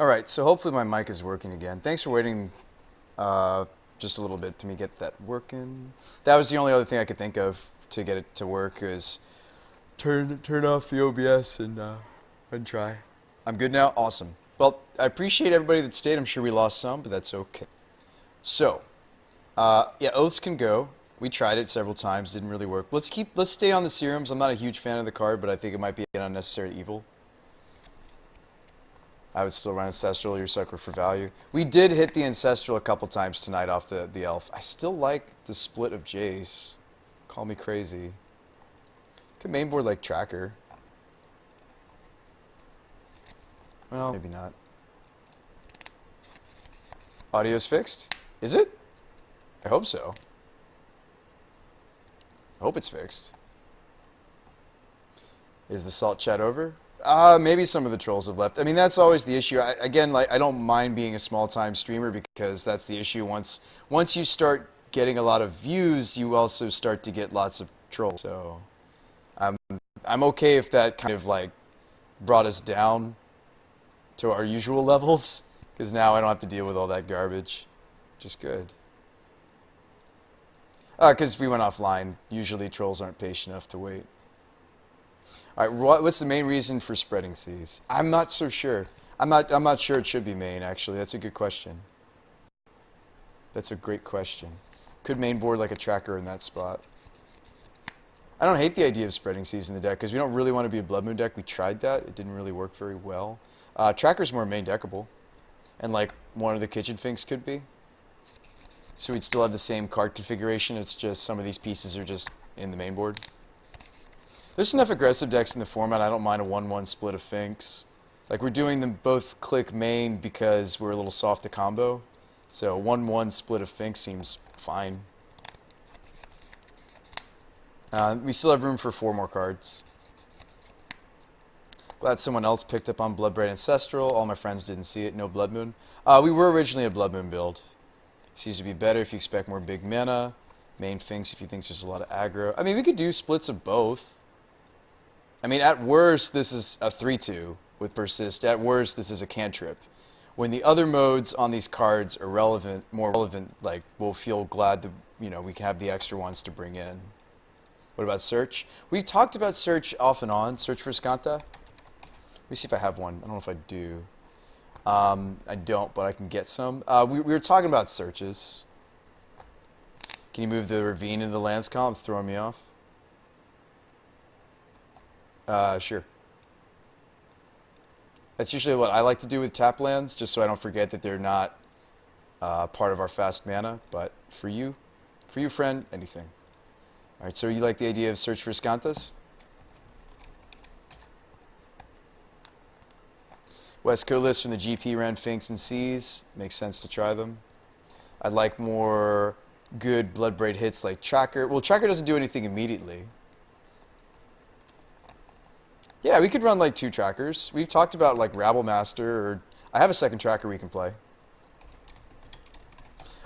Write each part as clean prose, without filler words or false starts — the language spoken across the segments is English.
Alright, so hopefully my mic is working again. Thanks for waiting just a little bit to me get that working. That was the only other thing I could think of to get it to work is turn off the OBS and try. I'm good now? Awesome. Well, I appreciate everybody that stayed. I'm sure we lost some, but that's okay. So, yeah, oaths can go. We tried it several times, didn't really work. Let's stay on the serums. I'm not a huge fan of the card, but I think it might be an unnecessary evil. I would still run Ancestral, your sucker for value. We did hit the Ancestral a couple times tonight off the elf. I still like the split of Jace. Call me crazy. Could mainboard like Tracker. Well, maybe not. Audio's fixed? Is it? I hope so. I hope it's fixed. Is the salt chat over? Maybe some of the trolls have left. I mean, that's always the issue. Again, like I don't mind being a small-time streamer because that's the issue. Once you start getting a lot of views, you also start to get lots of trolls. So, I'm okay if that kind of like brought us down to our usual levels, because now I don't have to deal with all that garbage. Just good. Because we went offline. Usually trolls aren't patient enough to wait. All right, what's the main reason for spreading seas? I'm not so sure. I'm not sure it should be main, actually. That's a good question. That's a great question. Could mainboard like a tracker in that spot. I don't hate the idea of spreading seas in the deck, because we don't really want to be a Blood Moon deck. We tried that. It didn't really work very well. Tracker's more main deckable. And like one of the Kitchen Finks could be. So we'd still have the same card configuration. It's just some of these pieces are just in the main board. There's enough aggressive decks in the format. I don't mind a 1-1 split of Finks. Like we're doing them both click main because we're a little soft to combo. So 1-1 split of Finks seems fine. We still have room for 4 more cards. Glad someone else picked up on Bloodbraid Ancestral. All my friends didn't see it. No Blood Moon. We were originally a Blood Moon build. Seems to be better if you expect more big mana. Main Finks if you think there's a lot of aggro. I mean, we could do splits of both. I mean, at worst, this is a 3-2 with Persist. At worst, this is a cantrip. When the other modes on these cards are relevant, more relevant, like, we'll feel glad that, you know, we can have the extra ones to bring in. What about Search? We've talked about Search off and on. Search for Skanta. Let me see if I have one. I don't know if I do. I don't, but I can get some. We were talking about searches. Can you move the Ravine into the lands column? It's throwing me off. Sure. That's usually what I like to do with tap lands, just so I don't forget that they're not part of our fast mana. But for you friend, anything. All right, so you like the idea of Search for Skantas? West Coast list from the GP ran Finks and Seas. Makes sense to try them. I'd like more good Bloodbraid hits like Tracker. Well, Tracker doesn't do anything immediately. Yeah, we could run like 2 trackers. We've talked about like Rabble Master, or I have a second tracker we can play.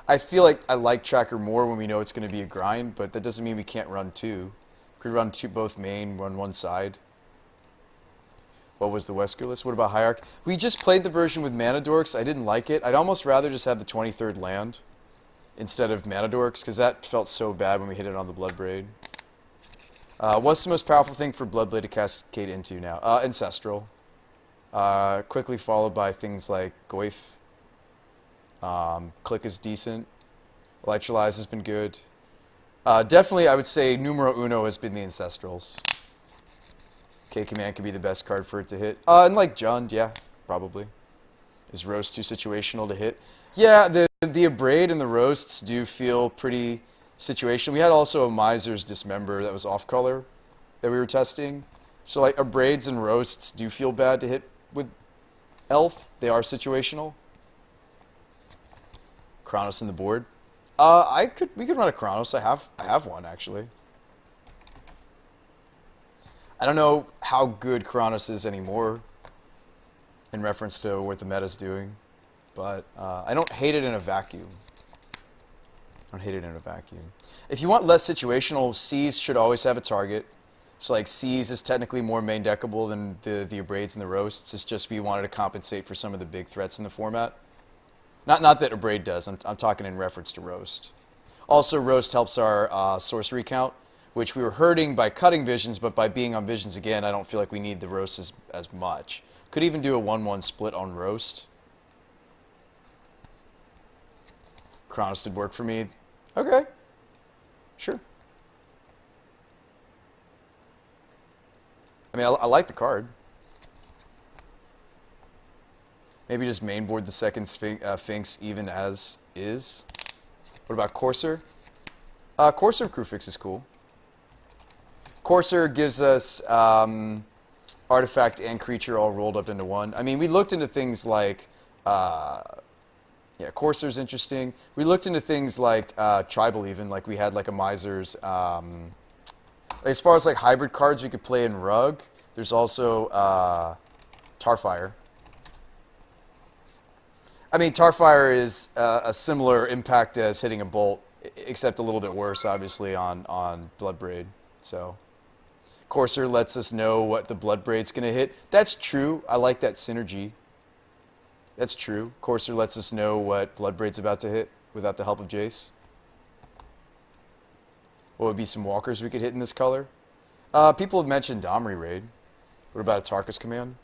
I feel like I like Tracker more when we know it's going to be a grind, but that doesn't mean we can't run 2. We could run both main, run one side. What was the Wesker list? What about Hierarch? We just played the version with Mana Dorks. I didn't like it. I'd almost rather just have the 23rd land instead of Mana Dorks, because that felt so bad when we hit it on the Bloodbraid. What's the most powerful thing for Bloodblade to cascade into now? Ancestral. Quickly followed by things like Goyf. Click is decent. Electrolyze has been good. Definitely, I would say numero uno has been the Ancestrals. K-Command could be the best card for it to hit. And like Jund, yeah, probably. Is Roast too situational to hit? Yeah, the Abrade and the Roasts do feel pretty situational. We had also a Miser's Dismember that was off-color that we were testing. So like Abrades and Roasts do feel bad to hit with Elf. They are situational. Chronos in the board. We could run a Chronos. I have one actually. I don't know how good Chronos is anymore in reference to what the meta's doing, but I don't hate it in a vacuum. I don't hate it in a vacuum. If you want less situational, Seas should always have a target. So like C's is technically more main deckable than the Abrades and the Roasts. It's just we wanted to compensate for some of the big threats in the format. Not that Abrade does. I'm talking in reference to Roast. Also, Roast helps our sorcery count, which we were hurting by cutting Visions, but by being on Visions again, I don't feel like we need the Roast as much. Could even do a 1-1 split on Roast. Chronos did work for me. Okay. Sure. I mean, I like the card. Maybe just mainboard the second Sphinx even as is. What about Courser? Courser Crew Fix is cool. Courser gives us artifact and creature all rolled up into one. I mean, we looked into things like... yeah, Courser's interesting. We looked into things like Tribal even, like we had like a Miser's... as far as like hybrid cards we could play in Rug, there's also Tarfire. I mean, Tarfire is a similar impact as hitting a bolt, except a little bit worse, obviously, on Bloodbraid. So, Courser lets us know what the Bloodbraid's going to hit. That's true. I like that synergy. That's true. Courser lets us know what Bloodbraid's about to hit without the help of Jace. What would be some walkers we could hit in this color? People have mentioned Domri Raid. What about a Tarkus command?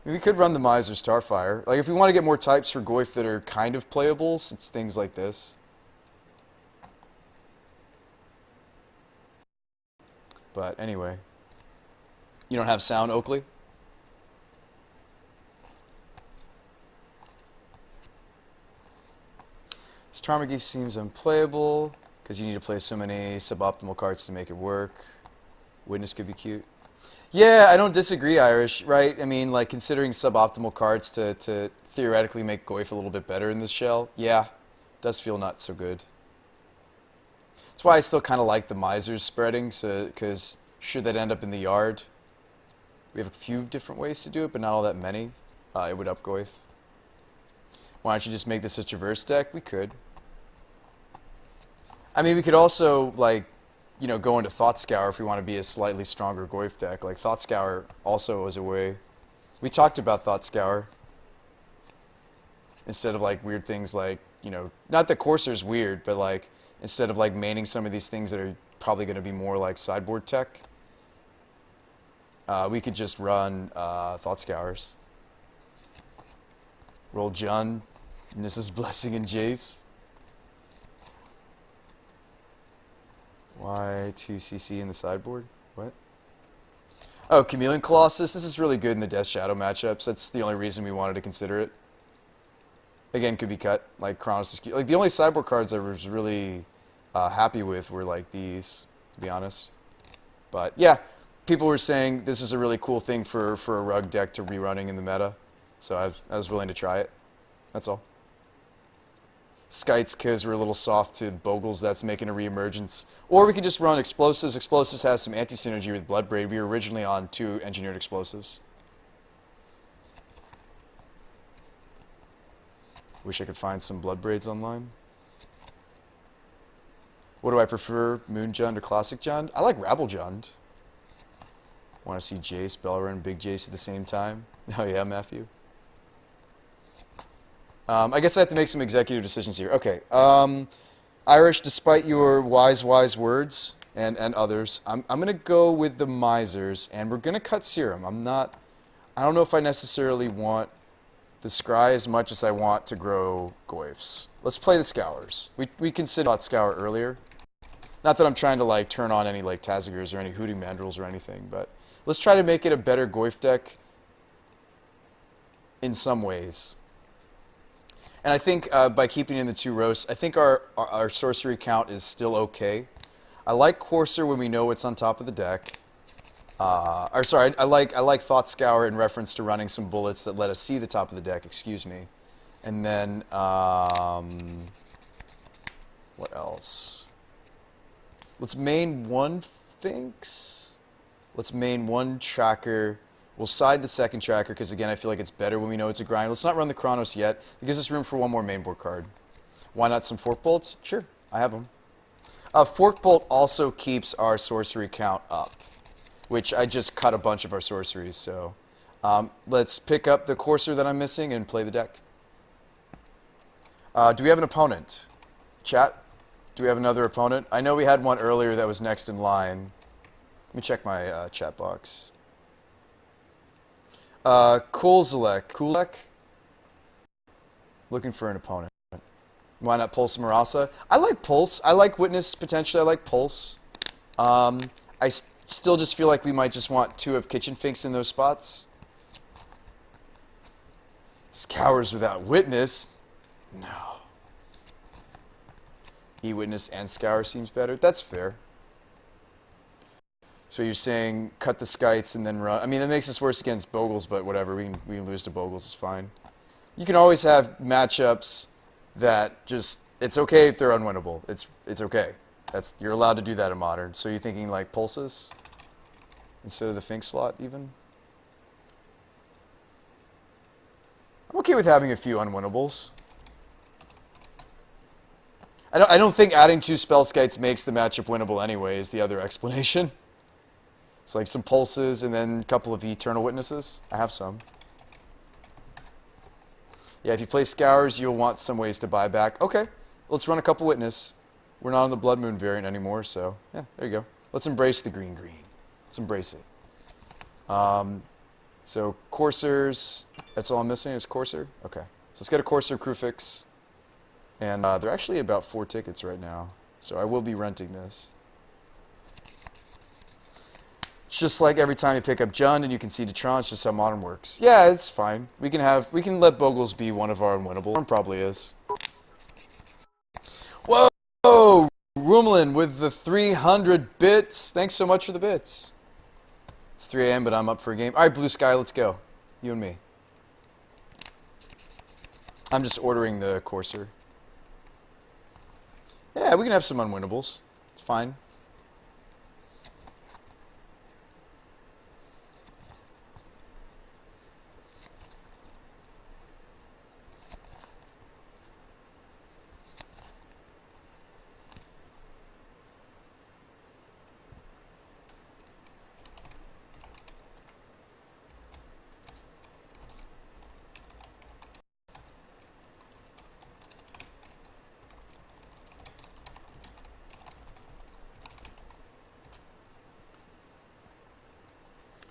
We could run the Miser Starfire. Like, if we want to get more types for Goyf that are kind of playables, it's things like this. But anyway. You don't have sound, Oakley? This Tarmogeef seems unplayable because you need to play so many suboptimal cards to make it work. Witness could be cute. Yeah, I don't disagree, Irish, right? I mean, like, considering suboptimal cards to theoretically make Goyf a little bit better in this shell, yeah, does feel not so good. That's why I still kind of like the Misers spreading, because should that end up in the yard, we have a few different ways to do it, but not all that many. It would up Goyf. Why don't you just make this a Traverse deck? We could. I mean, we could also, like, you know, go into Thought Scour if we want to be a slightly stronger Goyf deck. Like, Thought Scour also was a way. We talked about Thought Scour. Instead of, like, weird things like, you know, not that Courser's weird, but, like, instead of, like, maining some of these things that are probably going to be more like sideboard tech, we could just run Thought Scours. Roll Jund, Nissa's Blessing, and Jace. Why 2CC in the sideboard? What? Oh, Chameleon Colossus. This is really good in the Death Shadow matchups. That's the only reason we wanted to consider it. Again, could be cut. Like Chronos is like the only sideboard cards I was really happy with were like these, to be honest. But yeah, people were saying this is a really cool thing for a Rug deck to rerunning in the meta, so I was willing to try it. That's all. Skites because we're a little soft to Bogles that's making a reemergence. Or we could just run Explosives. Explosives has some anti-synergy with Bloodbraid. We were originally on 2 Engineered Explosives. Wish I could find some Bloodbraids online. What do I prefer, Moon Jund or Classic Jund? I like Rabble Jund. Want to see Jace, Belrun, Big Jace at the same time? Oh yeah, Matthew. I guess I have to make some executive decisions here. Okay. Irish, despite your wise words and others, I'm going to go with the Misers, and we're going to cut Serum. I don't know if I necessarily want the Scry as much as I want to grow Goyfs. Let's play the Scours. We considered about Scour earlier. Not that I'm trying to like turn on any like Tazagers or any Hooting Mandrills or anything, but let's try to make it a better Goyf deck in some ways. And I think by keeping in the 2 roasts, I think our sorcery count is still okay. I like Courser when we know what's on top of the deck. Or sorry, I like Thought Scour in reference to running some bullets that let us see the top of the deck, excuse me. And then, what else? Let's main 1 Sphinx. Let's main 1 Tracker. We'll side the second tracker because, again, I feel like it's better when we know it's a grind. Let's not run the Chronos yet. It gives us room for one more mainboard card. Why not some Fork Bolts? Sure, I have them. Fork Bolt also keeps our sorcery count up, which I just cut a bunch of our sorceries. So let's pick up the Courser that I'm missing and play the deck. Do we have an opponent? Chat? Do we have another opponent? I know we had one earlier that was next in line. Let me check my chat box. Kulek. Looking for an opponent. Why not Pulse Marasa? I like Pulse. I like Witness potentially. I like Pulse. Still just feel like we might just want 2 of Kitchen Finks in those spots. Scours without Witness? No. E-Witness and Scour seems better. That's fair. So you're saying cut the Skites and then run. I mean, that makes us worse against Bogles, but whatever. We can lose to Bogles. It's fine. You can always have matchups that just, it's okay if they're unwinnable. It's okay. You're allowed to do that in Modern. So you're thinking like Pulses instead of the Fink slot even? I'm okay with having a few unwinnables. I don't think adding 2 Spell Skites makes the matchup winnable anyway, is the other explanation. It's like some Pulses and then a couple of Eternal Witnesses. I have some. Yeah, if you play Scours, you'll want some ways to buy back. Okay, let's run a couple Witness. We're not on the Blood Moon variant anymore, so yeah, there you go. Let's embrace the green. Let's embrace it. So Coursers, that's all I'm missing is Courser? Okay, so let's get a Courser crew fix. And they're actually about 4 tickets right now, so I will be renting this. It's just like every time you pick up Jund and you can see Detron, it's just how Modern works. Yeah, it's fine. We can let Bogles be one of our unwinnable. One probably is. Whoa! Rumlin with the 300 bits. Thanks so much for the bits. It's 3 a.m., but I'm up for a game. All right, Blue Sky, let's go. You and me. I'm just ordering the Courser. Yeah, we can have some unwinnables. It's fine.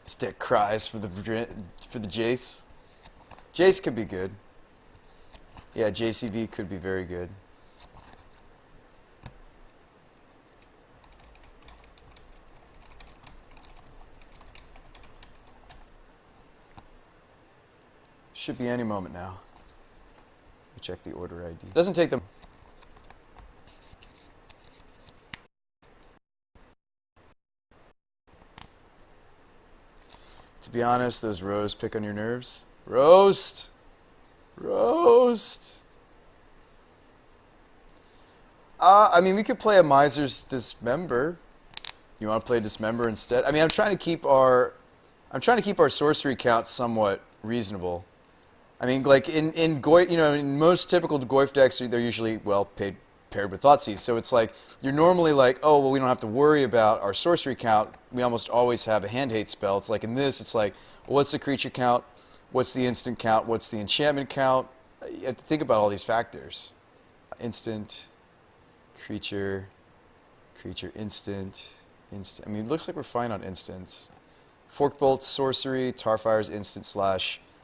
Stick cries for the Jace. Jace could be good. Yeah, JCV could be very good. Should be any moment now. Let me check the order ID. Doesn't take them. To be honest, those rows pick on your nerves. Roast! Roast! I mean, we could play a Miser's Dismember. You want to play Dismember instead? I mean, I'm trying to keep our sorcery count somewhat reasonable. I mean, like in most typical Goyf decks, they're usually paired with Thoughtseize. So it's like you're normally like, oh well, we don't have to worry about our sorcery count. We almost always have a hand hate spell. It's like in this, it's like, well, what's the creature count? What's the instant count? What's the enchantment count? You have to think about all these factors. Instant, creature, instant. I mean, it looks like we're fine on instants. Fork Bolt, sorcery, Tarfire's instant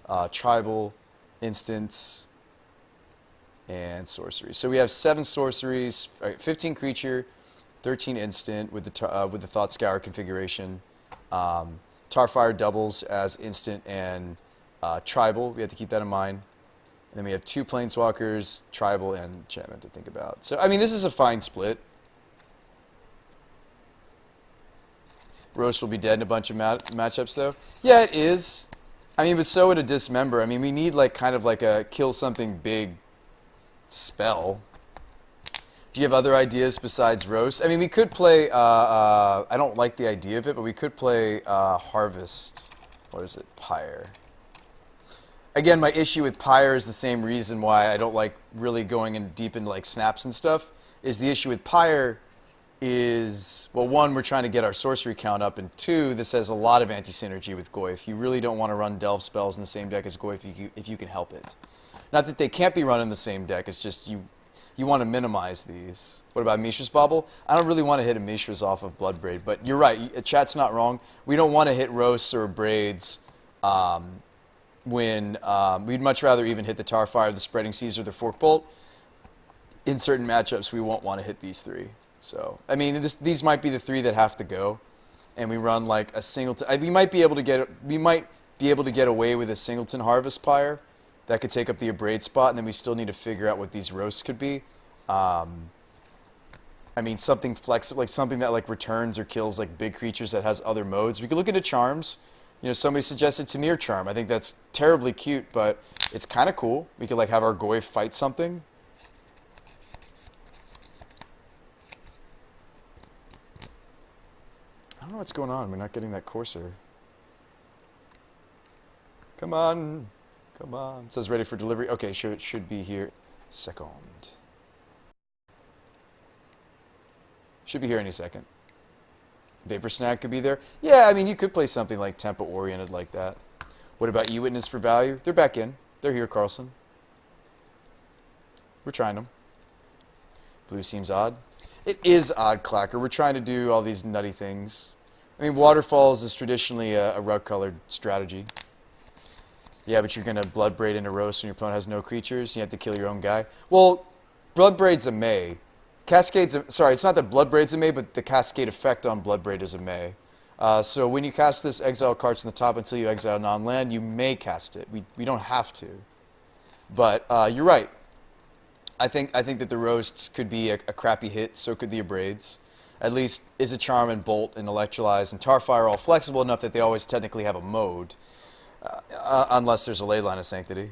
/ tribal, instants, and sorcery. So we have 7 sorceries, 15 creature, 13 instant with the Thought Scour configuration. Tarfire doubles as instant and tribal. We have to keep that in mind. And then we have 2 planeswalkers, tribal, and enchantment to think about. So I mean, this is a fine split. Roast will be dead in a bunch of matchups, though. Yeah, it is. I mean, but so would a Dismember. I mean, we need like kind of like a kill something big spell. Do you have other ideas besides Roast? I mean, we could play, I don't like the idea of it, but we could play Harvest. What is it? Pyre. Again, my issue with Pyre is the same reason why I don't like really going in deep into like snaps and stuff. Is the issue with Pyre is, well, one, we're trying to get our sorcery count up, and two, this has a lot of anti-synergy with Goyf. You really don't want to run Delve spells in the same deck as Goyf if you can help it. Not that they can't be run in the same deck, it's just you want to minimize these. What about Mishra's Bauble? I don't really want to hit a Mishra's off of Bloodbraid, but you're right, chat's not wrong. We don't want to hit Roasts or Braids when we'd much rather even hit the Tarfire, the Spreading Seas, or the Forkbolt. In certain matchups, we won't want to hit these three. So, I mean, these might be the three that have to go, and we run like a singleton. We might be able to get away with a singleton Harvest Pyre that could take up the Abrade spot, and then we still need to figure out what these roasts could be. I mean, something flexible, like something that like returns or kills like big creatures that has other modes. We could look into charms. You know, somebody suggested Tamir Charm. I think that's terribly cute, but it's kind of cool. We could like have our Goyf fight something. I don't know what's going on. We're not getting that Corsair. Come on. Come on. It says ready for delivery. Okay, sure, it should be here. Second. Should be here any second. Vapor Snag could be there. Yeah, I mean, you could play something like Tempo oriented like that. What about E-Witness for value? They're back in. They're here, Carlson. We're trying them. Blue seems odd. It is odd, Clacker. We're trying to do all these nutty things. I mean, Waterfalls is traditionally a rug-colored strategy. Yeah, but you're going to Bloodbraid into Roast when your opponent has no creatures. You have to kill your own guy. Well, Bloodbraid's a May. Cascade's a, sorry, it's not that Bloodbraid's a May, but the Cascade effect on Bloodbraid is a May. So when you cast this, exile cards from the top until you exile non-land, you may cast it. We don't have to. But you're right. I think that the Roasts could be a crappy hit, so could the Abrades. At least Is a Charm and Bolt and Electrolyze and Tarfire are all flexible enough that they always technically have a mode. Unless there's a Leyline of Sanctity.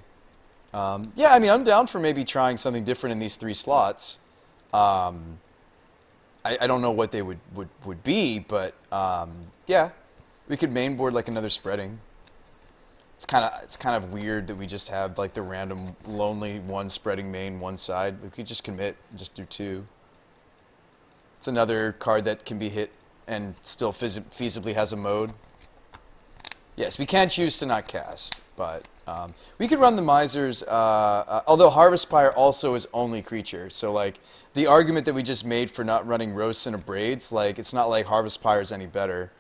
Yeah, I mean, I'm down for maybe trying something different in these 3 slots. I don't know what they would be, but yeah, we could mainboard like another Spreading. It's kind of weird that we just have like the random lonely one Spreading main one side. We could just commit and just do 2. It's another card that can be hit and still feasibly has a mode. Yes, we can choose to not cast, but we could run the Misers, although Harvest Pyre also is only creature. So, like, the argument that we just made for not running Roasts and Abrades, like, it's not like Harvest Pyre is any better.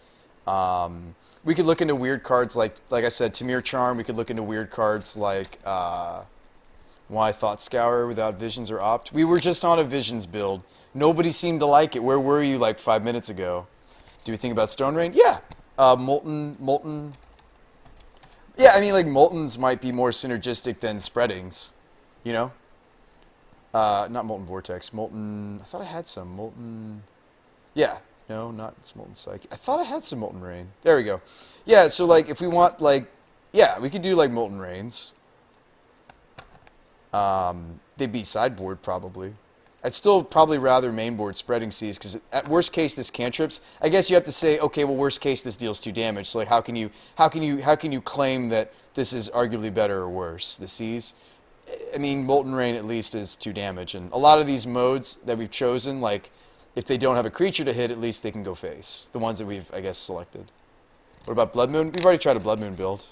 We could look into weird cards like I said, Tamir Charm. We could look into weird cards like Why Thought Scour without Visions or Opt. We were just on a Visions build. Nobody seemed to like it. Where were you like 5 minutes ago? Do we think about Stone Rain? Yeah. Molten. Yeah, I mean, like, Moltens might be more synergistic than Spreadings, you know? Not Molten Vortex. Molten... I thought I had some. Molten... Yeah. No, not it's Molten Psyche. I thought I had some Molten Rain. There we go. Yeah, so, like, if we want, like... Yeah, we could do, like, Molten Rains. They'd be sideboard, probably. I'd still probably rather mainboard Spreading Seas, because at worst case, this cantrips. I guess you have to say, okay, well, worst case, this deals 2 damage. So, like, how can you claim that this is arguably better or worse? The Seas. I mean, Molten Rain at least is 2 damage, and a lot of these modes that we've chosen, like, if they don't have a creature to hit, at least they can go face. The ones that we've, I guess, selected. What about Blood Moon? We've already tried a Blood Moon build.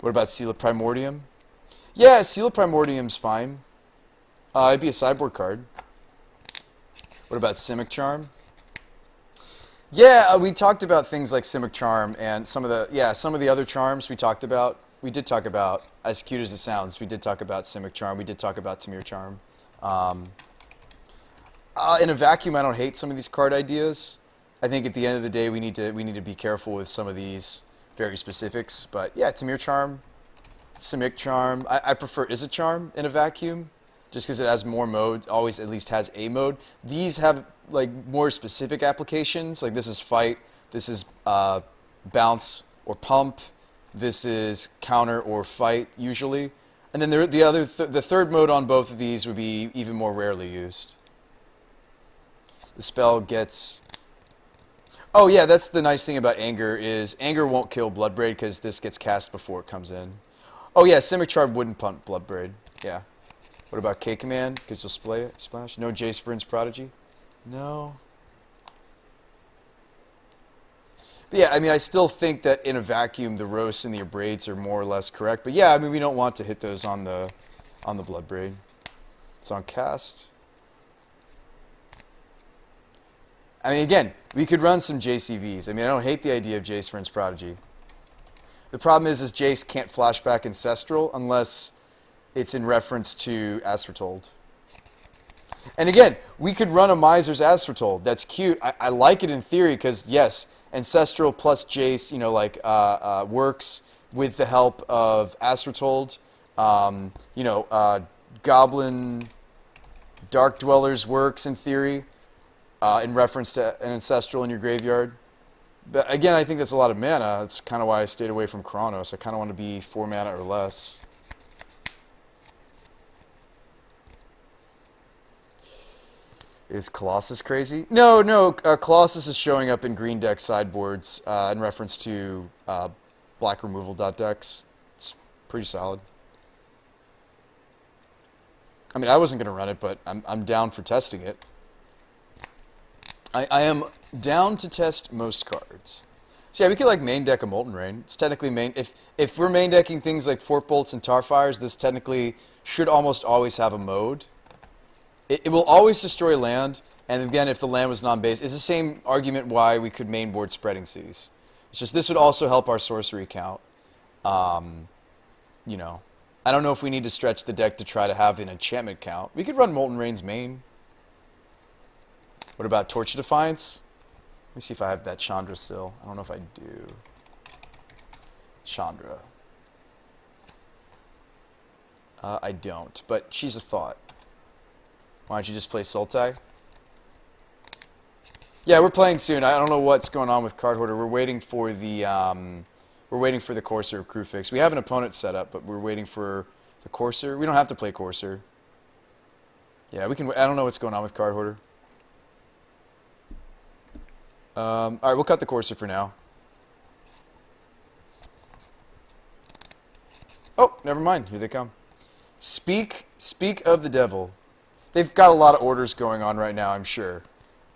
What about Seal of Primordium? Yeah, Seal of Primordium's fine. It'd be a sideboard card. What about Simic Charm? Yeah, we talked about things like Simic Charm and some of the other charms we talked about. We did talk about, as cute as it sounds, we did talk about Simic Charm. We did talk about Tamir Charm. In a vacuum, I don't hate some of these card ideas. I think at the end of the day, we need to be careful with some of these very specifics. But yeah, Tamir Charm, Simic Charm. I prefer Is a Charm in a vacuum. Just because it has more modes, always at least has a mode. These have like more specific applications. Like this is fight, this is bounce or pump, this is counter or fight usually. And then the third mode on both of these would be even more rarely used. The spell gets... Oh yeah, that's the nice thing about Anger is Anger won't kill Bloodbraid because this gets cast before it comes in. Oh yeah, Simic Charm wouldn't punt Bloodbraid. Yeah. What about K Command? Because you'll splash. No Jace Vryn's Prodigy? No. But yeah, I mean, I still think that in a vacuum, the roasts and the abrades are more or less correct. But yeah, I mean, we don't want to hit those on the Bloodbraid. It's on cast. I mean, again, we could run some JCVs. I mean, I don't hate the idea of Jace Vryn's Prodigy. The problem is Jace can't flashback Ancestral unless it's in reference to As Foretold. And again, we could run a Miser's As Foretold. That's cute. I like it in theory because, yes, Ancestral plus Jace, you know, like, works with the help of As Foretold. You know, Goblin Dark Dwellers works in theory in reference to an Ancestral in your graveyard. But again, I think that's a lot of mana. That's kind of why I stayed away from Chronos. I kind of want to be 4 mana or less. Is Colossus crazy? No, no. Colossus is showing up in green deck sideboards in reference to black removal decks. It's pretty solid. I mean, I wasn't going to run it, but I'm down for testing it. I am down to test most cards. So yeah, we could like main deck a Molten Rain. It's technically main. If we're main decking things like Fort Bolts and Tarfires, this technically should almost always have a mode. It will always destroy land, and again, if the land was non-base, it's the same argument why we could mainboard Spreading Seas. It's just this would also help our sorcery count. You know, I don't know if we need to stretch the deck to try to have an enchantment count. We could run Molten Rain's main. What about Torch of Defiance? Let me see if I have that Chandra still. I don't know if I do. Chandra. I don't, but she's a thought. Why don't you just play Sultai? Yeah, we're playing soon. I don't know what's going on with Card Hoarder. We're waiting for the Courser of Crew Fix. We have an opponent set up, but we're waiting for the Courser. We don't have to play Courser. Yeah, we can. I don't know what's going on with Card Hoarder. All right, we'll cut the Courser for now. Oh, never mind. Here they come. Speak of the devil. They've got a lot of orders going on right now, I'm sure.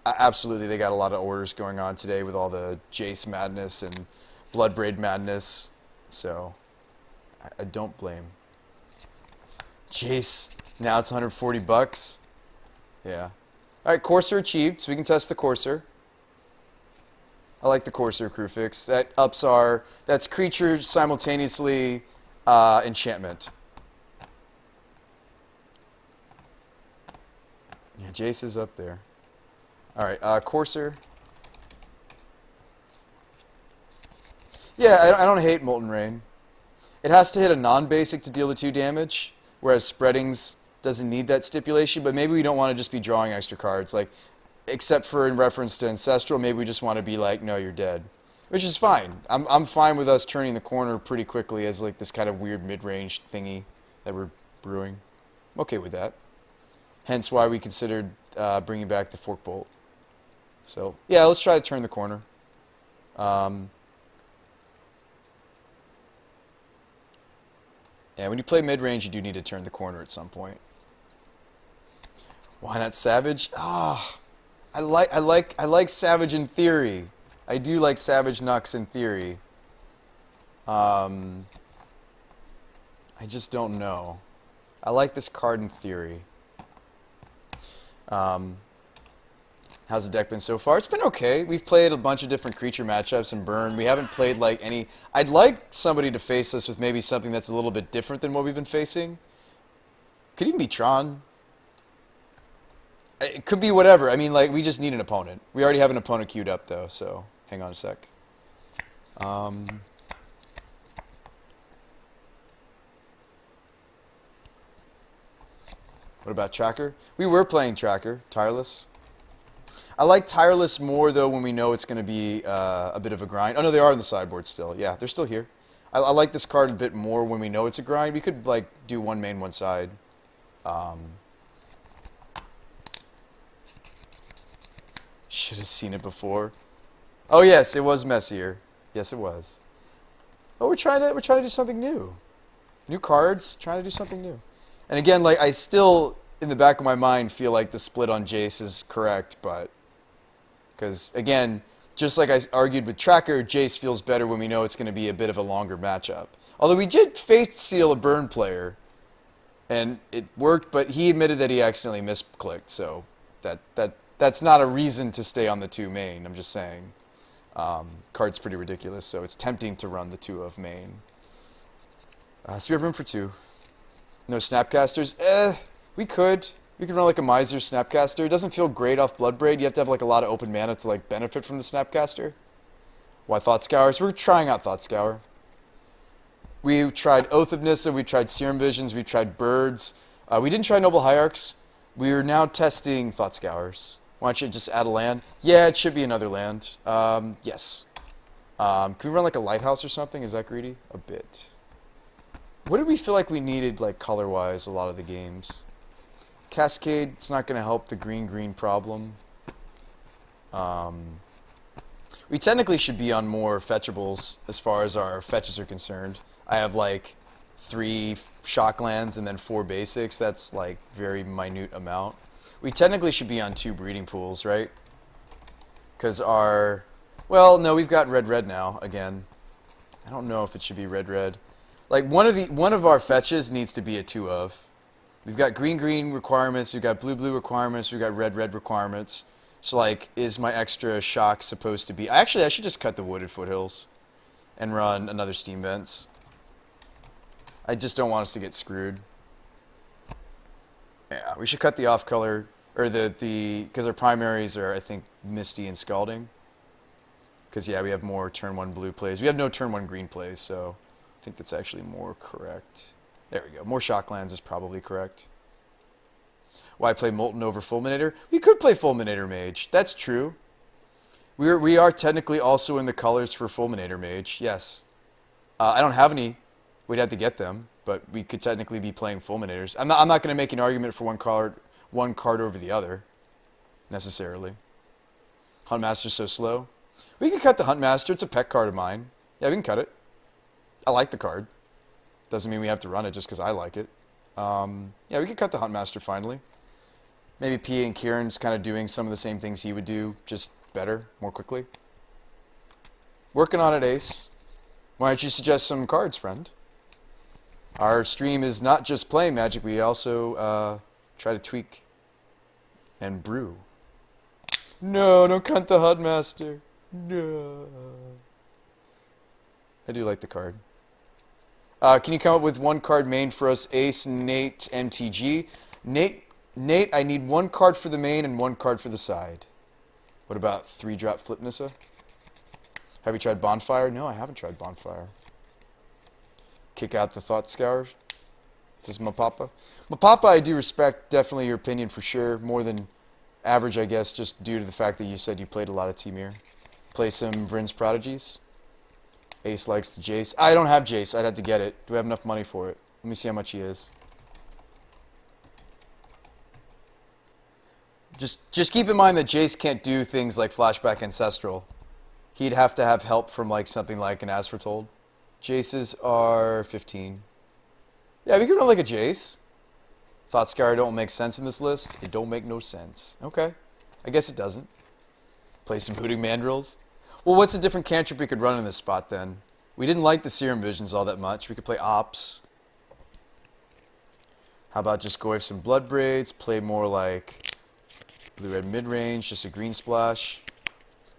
Absolutely, they got a lot of orders going on today with all the Jace madness and Bloodbraid madness. So, I don't blame. Jace, now it's 140 bucks. Yeah. All right, Courser achieved, so we can test the Courser. I like the Courser Crew Fix. That ups our... That's creatures simultaneously enchantment. Yeah, Jace is up there. Alright, Courser. Yeah, I don't hate Molten Rain. It has to hit a non-basic to deal the 2 damage, whereas Spreadings doesn't need that stipulation, but maybe we don't want to just be drawing extra cards. Like, except for in reference to Ancestral, maybe we just want to be like, no, you're dead. Which is fine. I'm fine with us turning the corner pretty quickly as like this kind of weird mid-range thingy that we're brewing. I'm okay with that. Hence why we considered bringing back the Fork Bolt. So, yeah, let's try to turn the corner. Yeah, when you play mid-range, you do need to turn the corner at some point. Why not Savage? Ah, I like Savage in theory. I do like Savage Nux in theory. I just don't know. I like this card in theory. How's the deck been so far? It's been okay. We've played a bunch of different creature matchups and Burn. We haven't played like any... I'd like somebody to face us with maybe something that's a little bit different than what we've been facing. Could even be Tron. It could be whatever. I mean, like, we just need an opponent. We already have an opponent queued up, though, so hang on a sec. What about Tracker? We were playing Tracker, Tireless. I like Tireless more, though, when we know it's going to be a bit of a grind. Oh, no, they are in the sideboard still. Yeah, they're still here. I like this card a bit more when we know it's a grind. We could, like, do one main, one side. Should have seen it before. Oh yes, it was messier. Yes, it was. Oh, we're trying to do something new. New cards, trying to do something new. And again, like I still in the back of my mind feel like the split on Jace is correct, but because again, just like I argued with Tracker, Jace feels better when we know it's going to be a bit of a longer matchup. Although we did face seal a burn player, and it worked, but he admitted that he accidentally misclicked, so that's not a reason to stay on the 2 main. I'm just saying. Card's pretty ridiculous, so it's tempting to run the 2 of main. So we have room for 2. No Snapcasters? We could. We could run like a Miser Snapcaster. It doesn't feel great off Bloodbraid. You have to have like a lot of open mana to like benefit from the Snapcaster. Why Thought Scour? So we're trying out Thought Scour. We've tried Oath of Nissa, we've tried Serum Visions, we've tried Birds. We didn't try Noble Hierarchs. We are now testing Thought Scours. Why don't you just add a land? Yeah, it should be another land. Yes. Can we run like a Lighthouse or something? Is that greedy? A bit. What did we feel like we needed, like color-wise, a lot of the games? Cascade, it's not going to help the green-green problem. We technically should be on more fetchables as far as our fetches are concerned. I have like 3 shock lands and then 4 basics. That's like very minute amount. We technically should be on 2 breeding pools, right? Because our... Well, no, we've got red now, again. I don't know if it should be red. Like, one of our fetches needs to be a 2 of. We've got green requirements, we've got blue requirements, we've got red requirements. So, like, is my extra shock supposed to be... Actually, I should just cut the Wooded Foothills and run another Steam Vents. I just don't want us to get screwed. Yeah, we should cut the off-color, or because our primaries are, I think, Misty and Scalding. Because, yeah, we have more turn 1 blue plays. We have no turn 1 green plays, so I think that's actually more correct. There we go. More shock lands is probably correct. Why play Molten over Fulminator? We could play Fulminator Mage. That's true. We are technically also in the colors for Fulminator Mage. Yes. I don't have any. We'd have to get them, but we could technically be playing Fulminators. I'm not going to make an argument for one card over the other, necessarily. Huntmaster's so slow. We could cut the Huntmaster. It's a pet card of mine. Yeah, we can cut it. I like the card. Doesn't mean we have to run it just because I like it. Yeah, we could cut the Huntmaster finally. Maybe P and Kieran's kind of doing some of the same things he would do, just better, more quickly. Working on it, Ace. Why don't you suggest some cards, friend? Our stream is not just playing Magic, we also try to tweak and brew. No, don't cut the Huntmaster. No. I do like the card. Can you come up with 1 card main for us, Ace, Nate, MTG? Nate, I need 1 card for the main and 1 card for the side. What about 3-drop Flip Nissa? Have you tried Bonfire? No, I haven't tried Bonfire. Kick out the Thought Scour. This is Mapapa. Mapapa, I do respect definitely your opinion for sure. More than average, I guess, just due to the fact that you said you played a lot of Temur. Play some Vryn's Prodigies. Ace likes the Jace. I don't have Jace. I'd have to get it. Do we have enough money for it? Let me see how much he is. Just keep in mind that Jace can't do things like Flashback Ancestral. He'd have to have help from like something like an As Foretold. Jaces are 15. Yeah, we could run like a Jace. Thought Scour don't make sense in this list. It don't make no sense. Okay. I guess it doesn't. Play some Hooting Mandrills. Well, what's a different cantrip we could run in this spot then? We didn't like the Serum Visions all that much. We could play Ops. How about just go with some Blood Braids, play more like blue-red mid-range, just a green splash,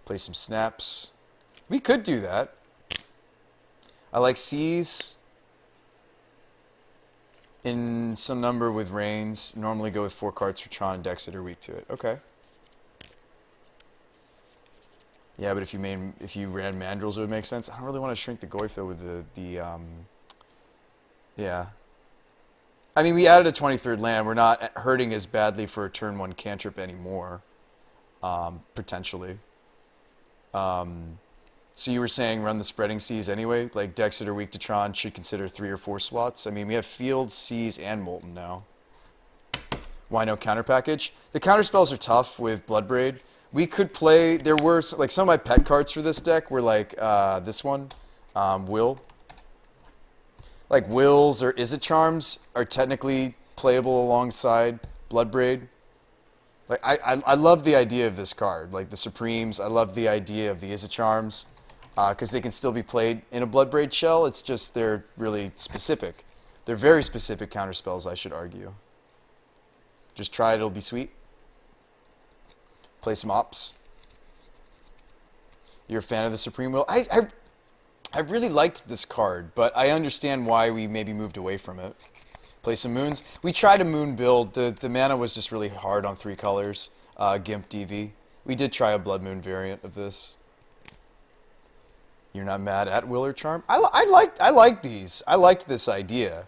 play some Snaps. We could do that. I like Seas in some number with Rains. Normally go with 4 cards for Tron and decks that are weak to it. Okay. Yeah, but if you ran Mandrills, it would make sense. I don't really want to shrink the Goyf though with yeah. I mean, we added a 23rd land. We're not hurting as badly for a turn 1 cantrip anymore, potentially. So you were saying run the Spreading Seas anyway? Like decks that are weak to Tron should consider 3 or 4 slots? I mean, we have Field, Seas, and Molten now. Why no counter package? The counter spells are tough with Bloodbraid, We could play. There were like some of my pet cards for this deck were like this one, Will. Like Wills or Is It Charms are technically playable alongside Bloodbraid. Like I love the idea of this card. Like the Supremes, I love the idea of the Is It Charms because they can still be played in a Bloodbraid shell. It's just they're really specific. They're very specific counterspells, I should argue. Just try it, it'll be sweet. Play some ops. You're a fan of the Supreme Will? I really liked this card, but I understand why we maybe moved away from it. Play some moons. We tried a moon build. The mana was just really hard on 3 colors. Gimp DV. We did try a Blood Moon variant of this. You're not mad at Will or Charm? I like these. I liked this idea.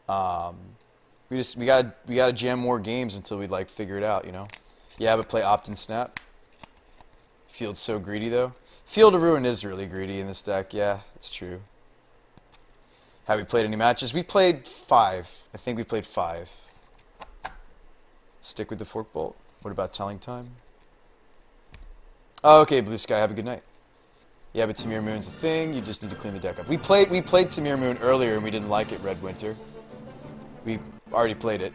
We gotta jam more games until we like figure it out, you know. Yeah, but play Opt and Snap. Field's so greedy though. Field of Ruin is really greedy in this deck. Yeah, it's true. Have we played any matches? We played 5. I think we played 5. Stick with the Fork Bolt. What about Telling Time? Oh, okay, Blue Sky. Have a good night. Yeah, but Tamir Moon's a thing. You just need to clean the deck up. We played Tamir Moon earlier and we didn't like it, Red Winter. We already played it.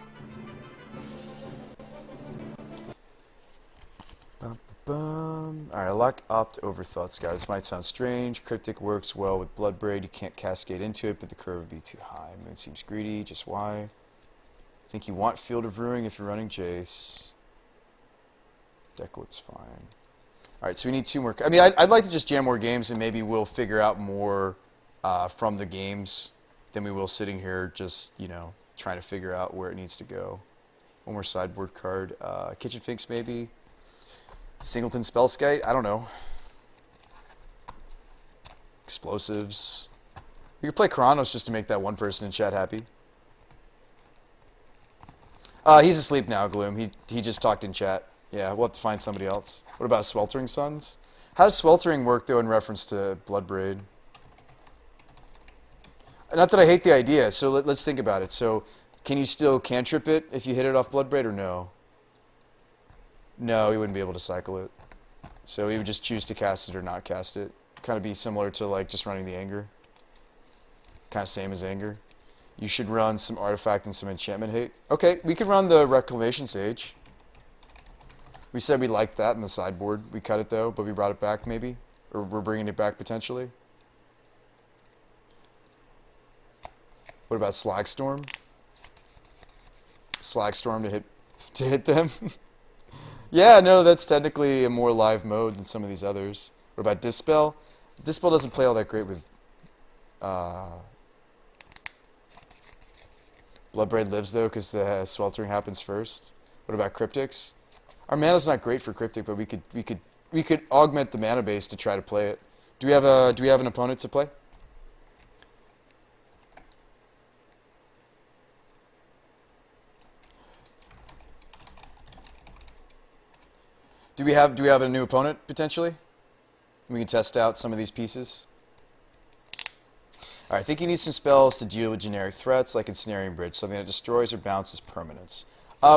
Alright, I like Opt over Thought Scour. This might sound strange. Cryptic works well with Bloodbraid. You can't cascade into it, but the curve would be too high. Moon seems greedy. Just why? I think you want Field of Ruin if you're running Jace. Deck looks fine. Alright, so we need 2 more. I mean, I'd like to just jam more games, and maybe we'll figure out more from the games than we will sitting here just, you know, trying to figure out where it needs to go. One more sideboard card. Kitchen Finks, maybe. Singleton Spellskite? I don't know. Explosives. We could play Kronos just to make that one person in chat happy. He's asleep now, Gloom. He just talked in chat. Yeah, we'll have to find somebody else. What about Sweltering Suns? How does Sweltering work, though, in reference to Bloodbraid? Not that I hate the idea, so let's think about it. So, can you still cantrip it if you hit it off Bloodbraid, or no? No, he wouldn't be able to cycle it. So he would just choose to cast it or not cast it. Kind of be similar to like just running the Anger. Kind of same as Anger. You should run some Artifact and some Enchantment Hate. Okay, we could run the Reclamation Sage. We said we liked that in the sideboard. We cut it though, but we brought it back maybe? Or we're bringing it back potentially. What about Slagstorm? Slagstorm to hit them? Yeah, no, that's technically a more live mode than some of these others. What about Dispel? Dispel doesn't play all that great with... Bloodbraid lives, though, because the Sweltering happens first. What about Cryptics? Our mana's not great for Cryptic, but we could augment the mana base to try to play it. Do we have an opponent to play? Do we have a new opponent potentially? We can test out some of these pieces. Alright, I think you need some spells to deal with generic threats like Ensnaring Bridge, something that destroys or bounces permanents.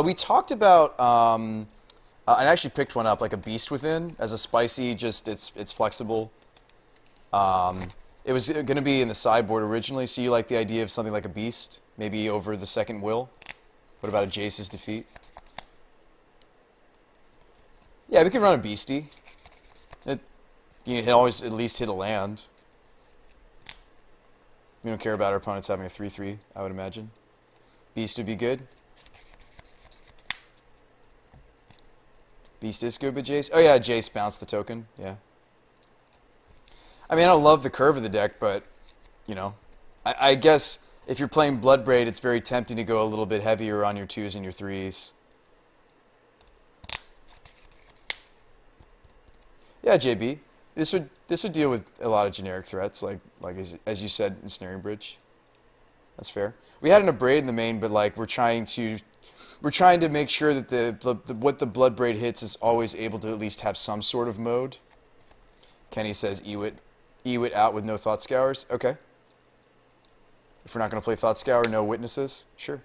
We talked about, I actually picked one up, like a Beast Within, as a spicy, just, it's flexible. It was going to be in the sideboard originally, so you like the idea of something like a Beast, maybe over the second Will? What about a Jace's Defeat? Yeah, we could run a Beastie. You can always at least hit a land. We don't care about our opponents having a 3-3, I would imagine. Beast would be good. Beast is good with Jace. Oh yeah, Jace bounced the token, yeah. I mean, I don't love the curve of the deck, but, you know, I guess if you're playing Bloodbraid, it's very tempting to go a little bit heavier on your 2s and your 3s. Yeah, JB. This would deal with a lot of generic threats, like as you said, Ensnaring Bridge. That's fair. We had an Abrade in the main, but like we're trying to make sure that what the Bloodbraid hits is always able to at least have some sort of mode. Kenny says Ewit out with no Thought Scours. Okay. If we're not going to play Thought Scour, no Witnesses. Sure.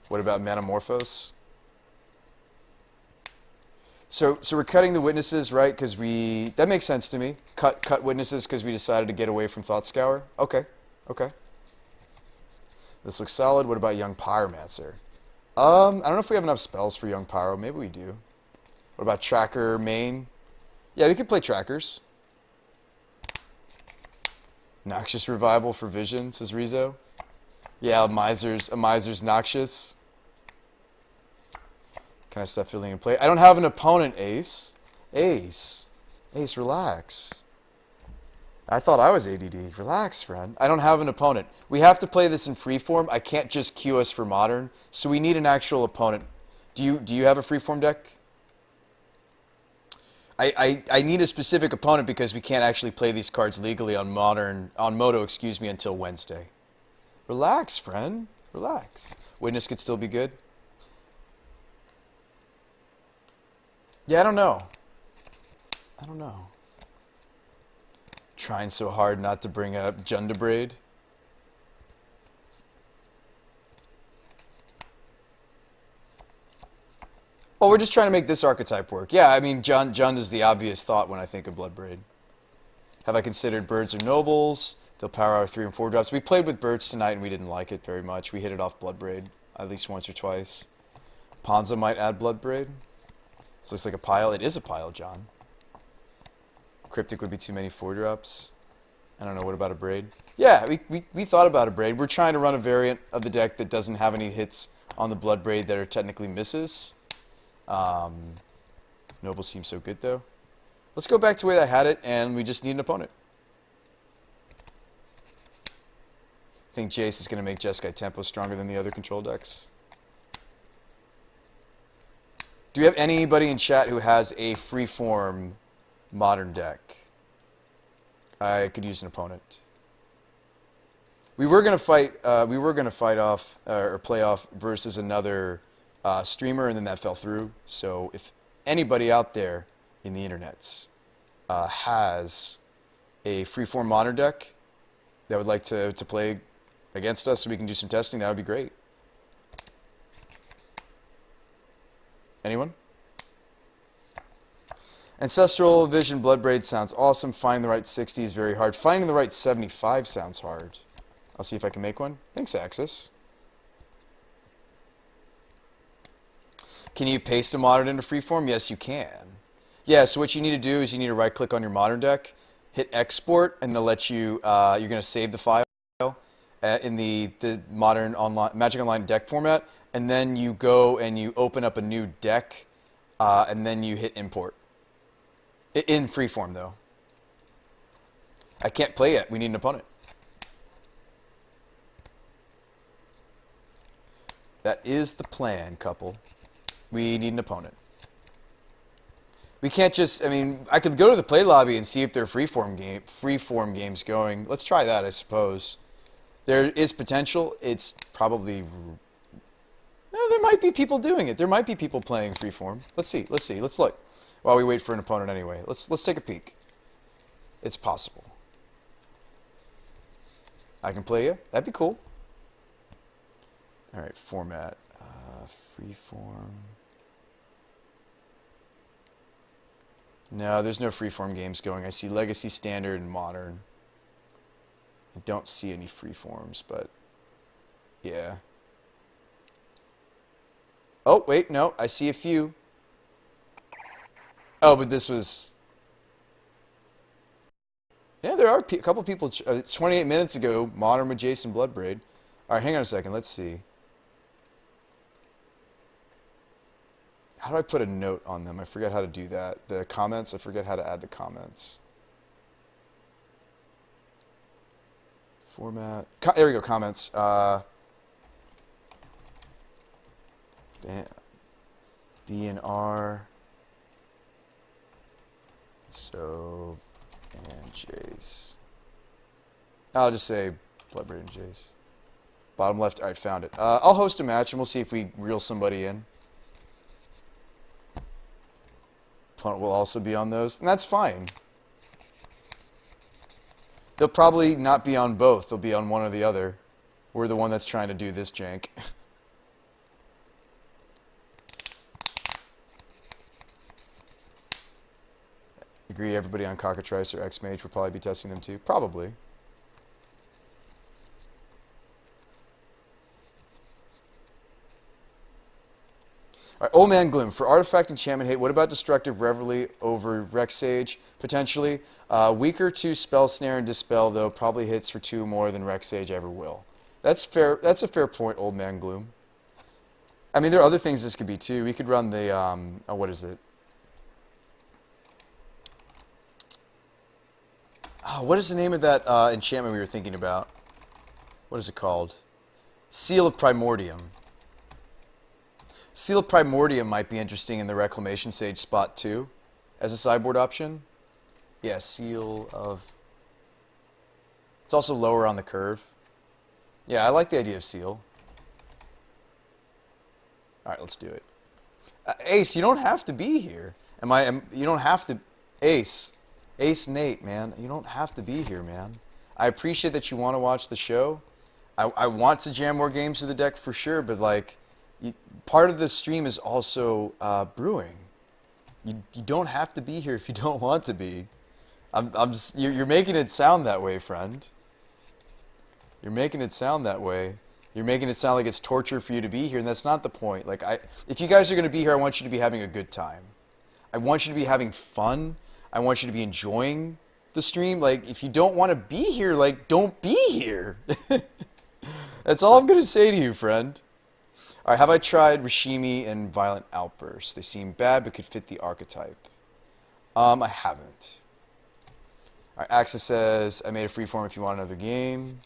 What about Metamorphose? So we're cutting the witnesses, right? Because that makes sense to me. Cut witnesses because we decided to get away from Thought Scour. Okay, okay. This looks solid. What about Young Pyromancer? I don't know if we have enough spells for Young Pyro. Maybe we do. What about Tracker main? Yeah, we could play Trackers. Noxious Revival for Vision, says Rizzo. Yeah, a Miser's Noxious. Can I stop filling in play? I don't have an opponent, Ace. Ace, relax. I thought I was ADD. Relax, friend. I don't have an opponent. We have to play this in freeform. I can't just queue us for Modern, so we need an actual opponent. Do you have a freeform deck? I need a specific opponent because we can't actually play these cards legally on Moto, until Wednesday. Relax, friend. Relax. Witness could still be good. Yeah, I don't know. Trying so hard not to bring up Jundabraid. Well, we're just trying to make this archetype work. Yeah, I mean, Jund is the obvious thought when I think of Bloodbraid. Have I considered Birds or Nobles? They'll power our 3 and 4 drops. We played with Birds tonight and we didn't like it very much. We hit it off Bloodbraid at least once or twice. Ponza might add Bloodbraid. This looks like a pile. It is a pile, John. Cryptic would be too many 4 drops. I don't know. What about a Braid? Yeah, we thought about a Braid. We're trying to run a variant of the deck that doesn't have any hits on the Bloodbraid that are technically misses. Noble seems so good, though. Let's go back to the way I had it, and we just need an opponent. I think Jace is going to make Jeskai Tempo stronger than the other control decks. Do we have anybody in chat who has a freeform Modern deck? I could use an opponent. We were gonna fight. We were gonna fight off or play off versus another streamer, and then that fell through. So if anybody out there in the internets has a freeform Modern deck that would like to play against us, so we can do some testing, that would be great. Anyone? Ancestral Vision Bloodbraid sounds awesome. Finding the right 60 is very hard. Finding the right 75 sounds hard. I'll see if I can make one. Thanks, Axis. Can you paste a Modern into freeform? Yes, you can. Yeah, so what you need to do is you need to right-click on your Modern deck, hit Export, and it'll let you, you're going to save the file in the Modern Magic Online deck format, and then you go and you open up a new deck, and then you hit Import. In freeform, though. I can't play yet. We need an opponent. That is the plan, couple. We need an opponent. We can't just, I mean, I could go to the play lobby and see if there are freeform games going. Let's try that, I suppose. There is potential. It's probably... there might be people doing it. There might be people playing freeform. Let's see. Let's look. While we wait for an opponent anyway. Let's take a peek. It's possible. I can play you. That'd be cool. All right, format. Freeform. No, there's no freeform games going. I see Legacy, Standard, and Modern. I don't see any freeforms, but yeah. Oh, wait, no, I see a few. Oh, but this was... Yeah, there are a couple people... 28 minutes ago, Modern with Jason Bloodbraid. All right, hang on a second. Let's see. How do I put a note on them? I forget how to do that. The comments, I forget how to add the comments. Format. There we go, comments. B and R. So, and Jace. I'll just say Bloodbraid and Jace. Bottom left. All right, found it. I'll host a match, and we'll see if we reel somebody in. Opponent will also be on those, and that's fine. They'll probably not be on both. They'll be on one or the other. We're the one that's trying to do this jank. Agree, everybody on Cockatrice or X-Mage will probably be testing them too. Probably. All right, Old Man Gloom. For Artifact Enchantment Hate, what about Destructive Reverie over Rex Sage, potentially? Weaker to Spell Snare and Dispel, though, probably hits for 2 more than Rex Sage ever will. That's fair. That's a fair point, Old Man Gloom. I mean, there are other things this could be, too. We could run the, oh, what is it? Oh, what is the name of that enchantment we were thinking about? What is it called? Seal of Primordium. Seal of Primordium might be interesting in the Reclamation Sage spot too, as a sideboard option. Yeah, Seal of... It's also lower on the curve. Yeah, I like the idea of Seal. Alright, let's do it. Ace, you don't have to be here. You don't have to... Ace Nate, man. You don't have to be here, man. I appreciate that you want to watch the show. I want to jam more games to the deck for sure, but like... part of the stream is also brewing. You don't have to be here if you don't want to be. You're making it sound that way, friend. You're making it sound that way. You're making it sound like it's torture for you to be here, and that's not the point. Like if you guys are going to be here, I want you to be having a good time. I want you to be having fun. I want you to be enjoying the stream. Like if you don't want to be here, like don't be here. That's all I'm going to say to you, friend. Alright, have I tried Rashimi and Violent Outburst? They seem bad, but could fit the archetype. I haven't. Alright, Axis says, I made a freeform if you want another game.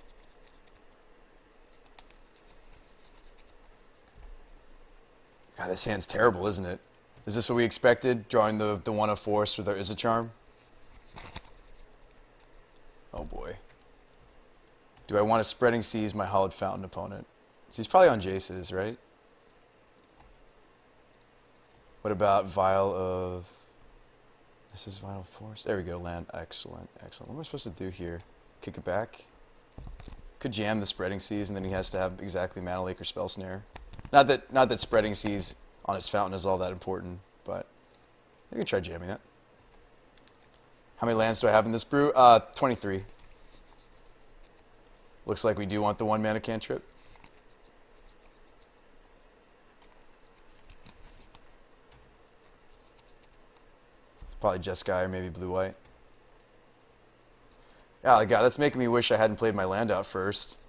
God, this hand's terrible, isn't it? Is this what we expected? Drawing the one of Force with our Izzet-Charm? Oh boy. Do I want to Spreading Seas my Hollowed Fountain opponent? So he's probably on Jace's, right? What about Vial of... This is Vital Force. There we go, land. Excellent, excellent. What am I supposed to do here? Kick it back? Could jam the Spreading Seas, and then he has to have exactly Mana Lake or Spell Snare. Not that Spreading Seas on his fountain is all that important, but I could try jamming it. How many lands do I have in this brew? 23. Looks like we do want the 1 mana cantrip. Probably Jeskai or maybe blue-white. Oh god, that's making me wish I hadn't played my land out first.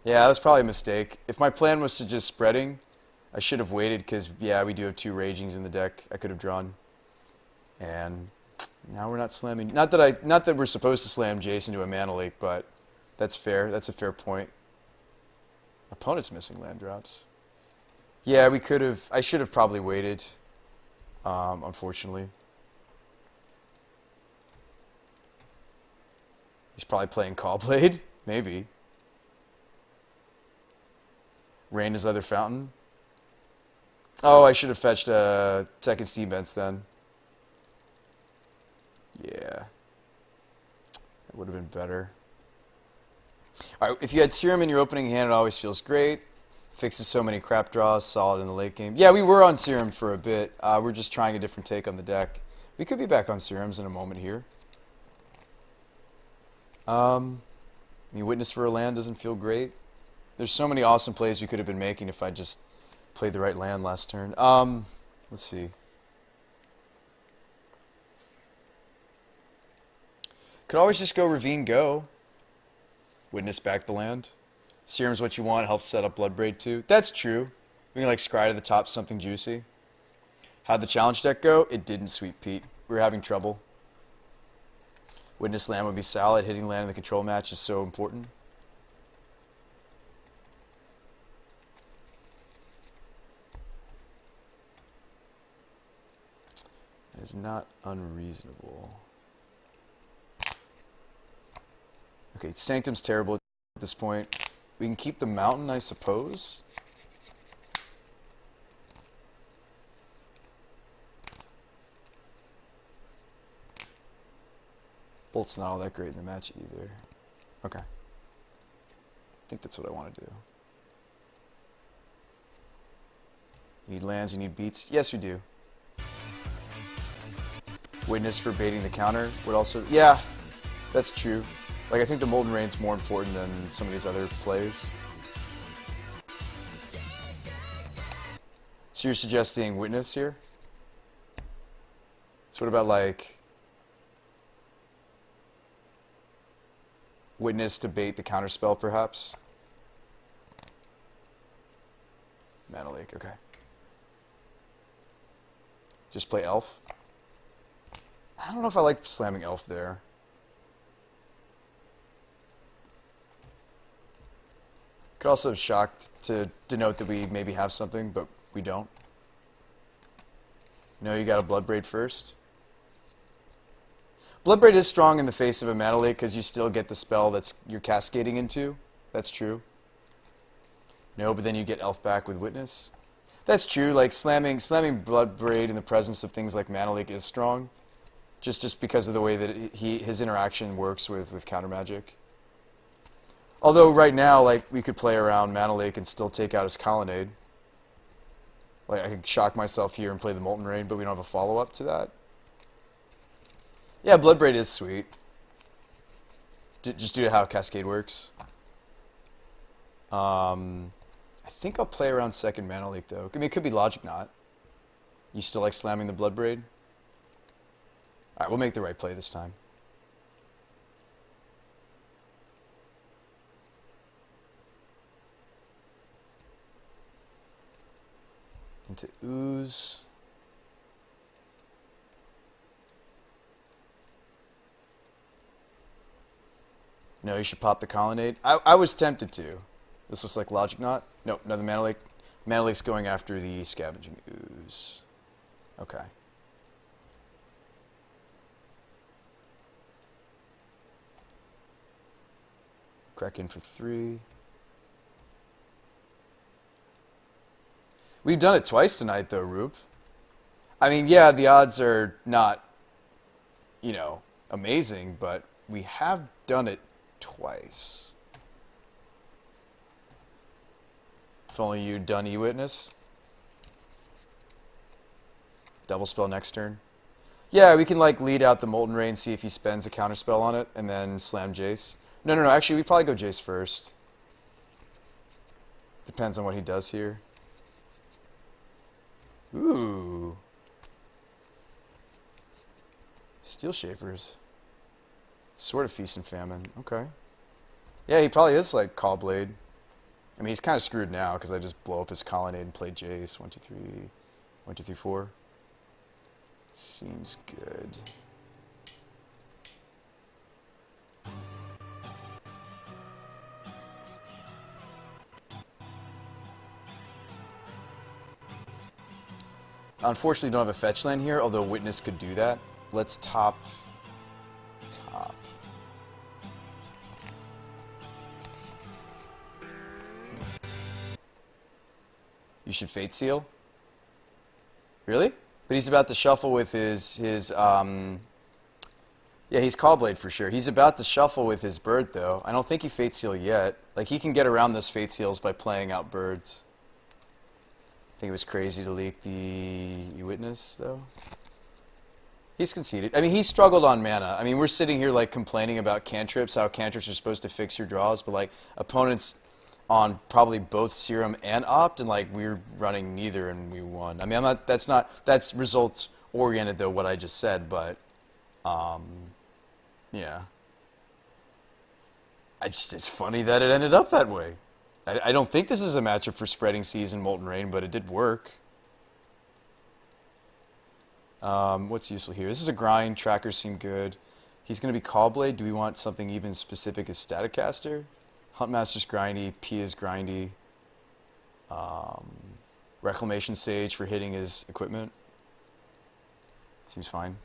Yeah, that was probably a mistake. If my plan was to just spreading, I should have waited because, yeah, we do have 2 Ragings in the deck I could have drawn. And now we're not slamming... Not that we're supposed to slam Jace into a Mana Lake, but that's fair. That's a fair point. Opponent's missing land drops. Yeah, we could have... I should have probably waited, unfortunately. He's probably playing Callblade. Maybe. Rain his other fountain. Oh, I should have fetched a second Steam Vents then. Yeah. That would have been better. Alright, if you had Serum in your opening hand, it always feels great. Fixes so many crap draws, solid in the late game. Yeah, we were on Serum for a bit. We're just trying a different take on the deck. We could be back on Serums in a moment here. I mean, Witness for a land doesn't feel great. There's so many awesome plays we could have been making if I just played the right land last turn. Let's see. Could always just go Ravine Go. Witness back the land. Serum's what you want, helps set up Bloodbraid too. That's true. We can like scry to the top something juicy. How'd the challenge deck go? It didn't, Sweet Pete. We were having trouble. Witness land would be solid. Hitting land in the control match is so important. That is not unreasonable. Okay, Sanctum's terrible at this point. We can keep the mountain, I suppose. Bolt's not all that great in the match either. Okay. I think that's what I want to do. You need lands, you need beats? Yes, we do. Witness for baiting the counter would also... Yeah, that's true. Like, I think the Molten Rain's more important than some of these other plays. So you're suggesting Witness here? So what about, like... Witness to bait the counterspell, perhaps? Mana Leak, okay. Just play Elf? I don't know if I like slamming Elf there. Could also have shocked to denote that we maybe have something, but we don't. No, you got a Bloodbraid first. Bloodbraid is strong in the face of a Mana Leak because you still get the spell that's you're cascading into. That's true. No, but then you get Elf back with Witness. That's true. Like slamming Bloodbraid in the presence of things like Mana Leak is strong, just because of the way that his interaction works with counter magic. Although right now, like we could play around Mana Leak and still take out his Colonnade. Like I could shock myself here and play the Molten Rain, but we don't have a follow up to that. Yeah, Bloodbraid is sweet. Just due to how Cascade works. I think I'll play around second Mana Leak though. I mean, it could be Logic Knot. You still like slamming the Bloodbraid? Alright, we'll make the right play this time. Into Ooze. No, you should pop the Colonnade. I was tempted to. This looks like Logic Knot. Nope, another Mana Leak. Mana Leak's going after the Scavenging Ooze. Okay. Crack in for 3. We've done it twice tonight, though, Rube. I mean, yeah, the odds are not, you know, amazing, but we have done it twice. If only you'd done E-Witness. Double spell next turn. Yeah, we can, like, lead out the Molten Rain, see if he spends a counterspell on it, and then slam Jace. No, actually, we probably go Jace first. Depends on what he does here. Ooh. Steel Shapers. Sword of Feast and Famine. Okay. Yeah, he probably is like Callblade. I mean, he's kind of screwed now because I just blow up his Colonnade and play Jace. 1, 2, 3. 1, 2, 3, 4. Seems good. Unfortunately, don't have a fetch land here, although Witness could do that. Let's top. You should Fate Seal? Really? But he's about to shuffle with his yeah, he's Callblade for sure. He's about to shuffle with his bird, though. I don't think he Fate Seal yet. Like, he can get around those Fate Seals by playing out birds. I think it was crazy to leak the Witness, though. He's conceded. I mean, he struggled on mana. I mean, we're sitting here, like, complaining about cantrips, how cantrips are supposed to fix your draws, but, like, opponents on probably both Serum and Opt, and, like, we're running neither, and we won. I mean, that's results-oriented, though, what I just said, but, yeah. It's funny that it ended up that way. I don't think this is a matchup for Spreading Seas and Molten Rain, but it did work. What's useful here? This is a grind. Trackers seem good. He's going to be Callblade. Do we want something even specific as Staticaster? Huntmaster's grindy. P is grindy. Reclamation Sage for hitting his equipment. Seems fine.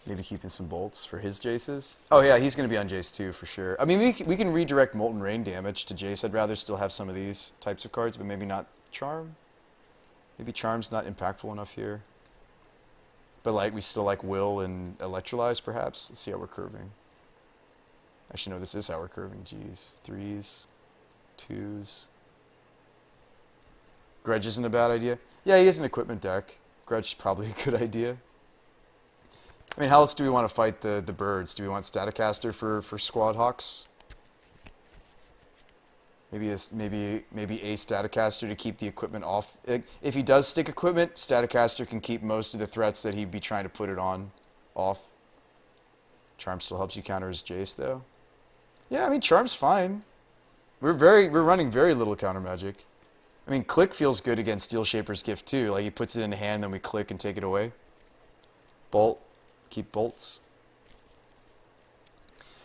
Maybe keeping some bolts for his Jaces. Oh yeah, he's going to be on Jace too, for sure. I mean, we can redirect Molten Rain damage to Jace. I'd rather still have some of these types of cards, but maybe not Charm. Maybe Charm's not impactful enough here. But like, we still like Will and Electrolyze, perhaps. Let's see how we're curving. Actually, no, this is how we're curving. Jeez. 3s, 2s. Grudge isn't a bad idea. Yeah, he has an equipment deck. Grudge is probably a good idea. I mean, how else do we want to fight the birds? Do we want Staticaster for Squad Hawks? Maybe a Staticaster to keep the equipment off. If he does stick equipment, Staticaster can keep most of the threats that he'd be trying to put it on off. Charm still helps you counter his Jace though. Yeah, I mean Charm's fine. We're running very little counter magic. I mean, click feels good against Steel Shaper's Gift too. Like he puts it in hand, then we click and take it away. Bolt, keep bolts.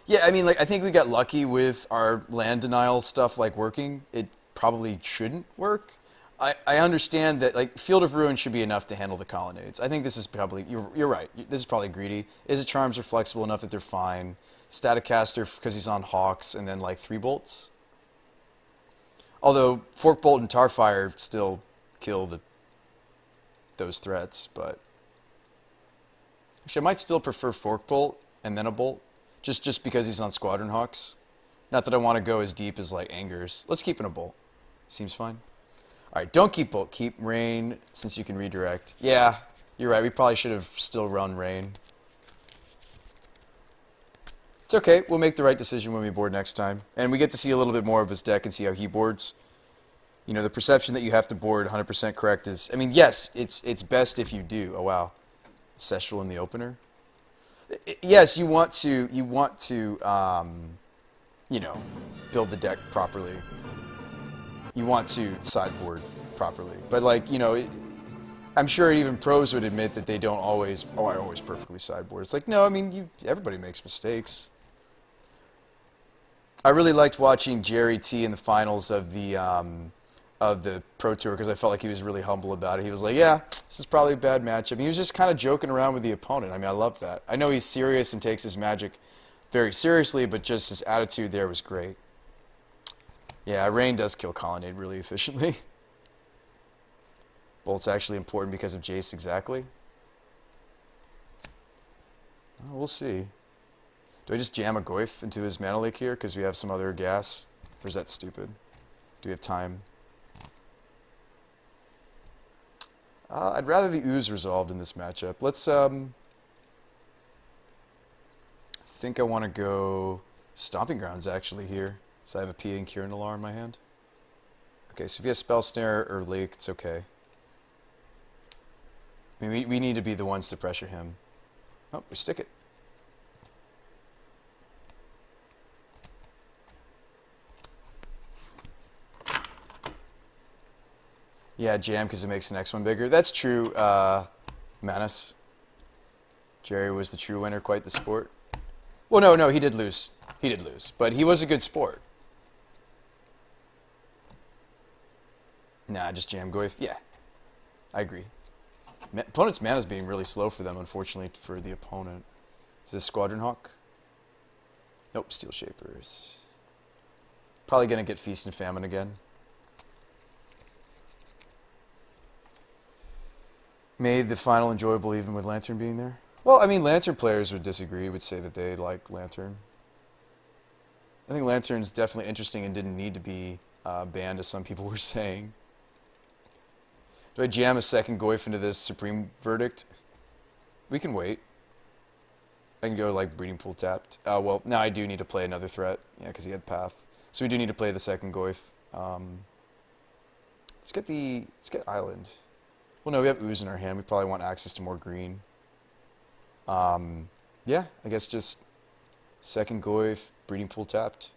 Yeah, I mean, like I think we got lucky with our land denial stuff like working. It probably shouldn't work. I understand that like Field of Ruin should be enough to handle the colonnades. I think this is probably you're right. This is probably greedy. His charms are flexible enough that they're fine. Staticaster because he's on Hawks, and then like 3 bolts. Although Fork Bolt and Tarfire still kill those threats, but actually I might still prefer Fork Bolt and then a bolt, just because he's on Squadron Hawks. Not that I want to go as deep as like Angers. Let's keep in a bolt. Seems fine. All right, don't keep bolt. Keep rain since you can redirect. Yeah, you're right. We probably should have still run rain. It's okay. We'll make the right decision when we board next time. And we get to see a little bit more of his deck and see how he boards. You know, the perception that you have to board 100% correct is... I mean, yes, it's best if you do. Oh, wow. Seshral in the opener. Yes, you want to you know, build the deck properly. You want to sideboard properly. But, like, you know... I'm sure even pros would admit that they don't always... Oh, I always perfectly sideboard. It's like, no, I mean, everybody makes mistakes. I really liked watching Jerry T in the finals of the Pro Tour because I felt like he was really humble about it. He was like, yeah, this is probably a bad matchup. He was just kind of joking around with the opponent. I mean, I love that. I know he's serious and takes his Magic very seriously, but just his attitude there was great. Yeah, rain does kill Colonnade really efficiently. Bolt's actually important because of Jace exactly. Well, we'll see. Do I just jam a Goyf into his Mana Lake here because we have some other gas? Or is that stupid? Do we have time? I'd rather the Ooze resolved in this matchup. Let's, I think I want to go Stomping Grounds actually here. So I have a P and Kieran Alar in my hand. Okay, so if he has Spell Snare or Lake, it's okay. I mean, we need to be the ones to pressure him. Oh, we stick it. Yeah, jam because it makes the next one bigger. That's true, Manus. Jerry was the true winner, quite the sport. Well, no, he did lose. He did lose. But he was a good sport. Nah, just jam Goyf. Yeah, I agree. Opponent's mana's being really slow for them, unfortunately, for the opponent. Is this Squadron Hawk? Nope, Steel Shapers. Probably going to get Feast and Famine again. Made the final enjoyable even with Lantern being there? Well, I mean, Lantern players would disagree, would say that they like Lantern. I think Lantern's definitely interesting and didn't need to be banned, as some people were saying. Do I jam a second Goyf into this Supreme Verdict? We can wait. I can go like Breeding Pool tapped. Well, now I do need to play another threat. Yeah, because he had Path. So we do need to play the second Goyf. Let's get Island. Well, no, we have Ooze in our hand. We probably want access to more green. Yeah, I guess just second Goyf, Breeding Pool tapped.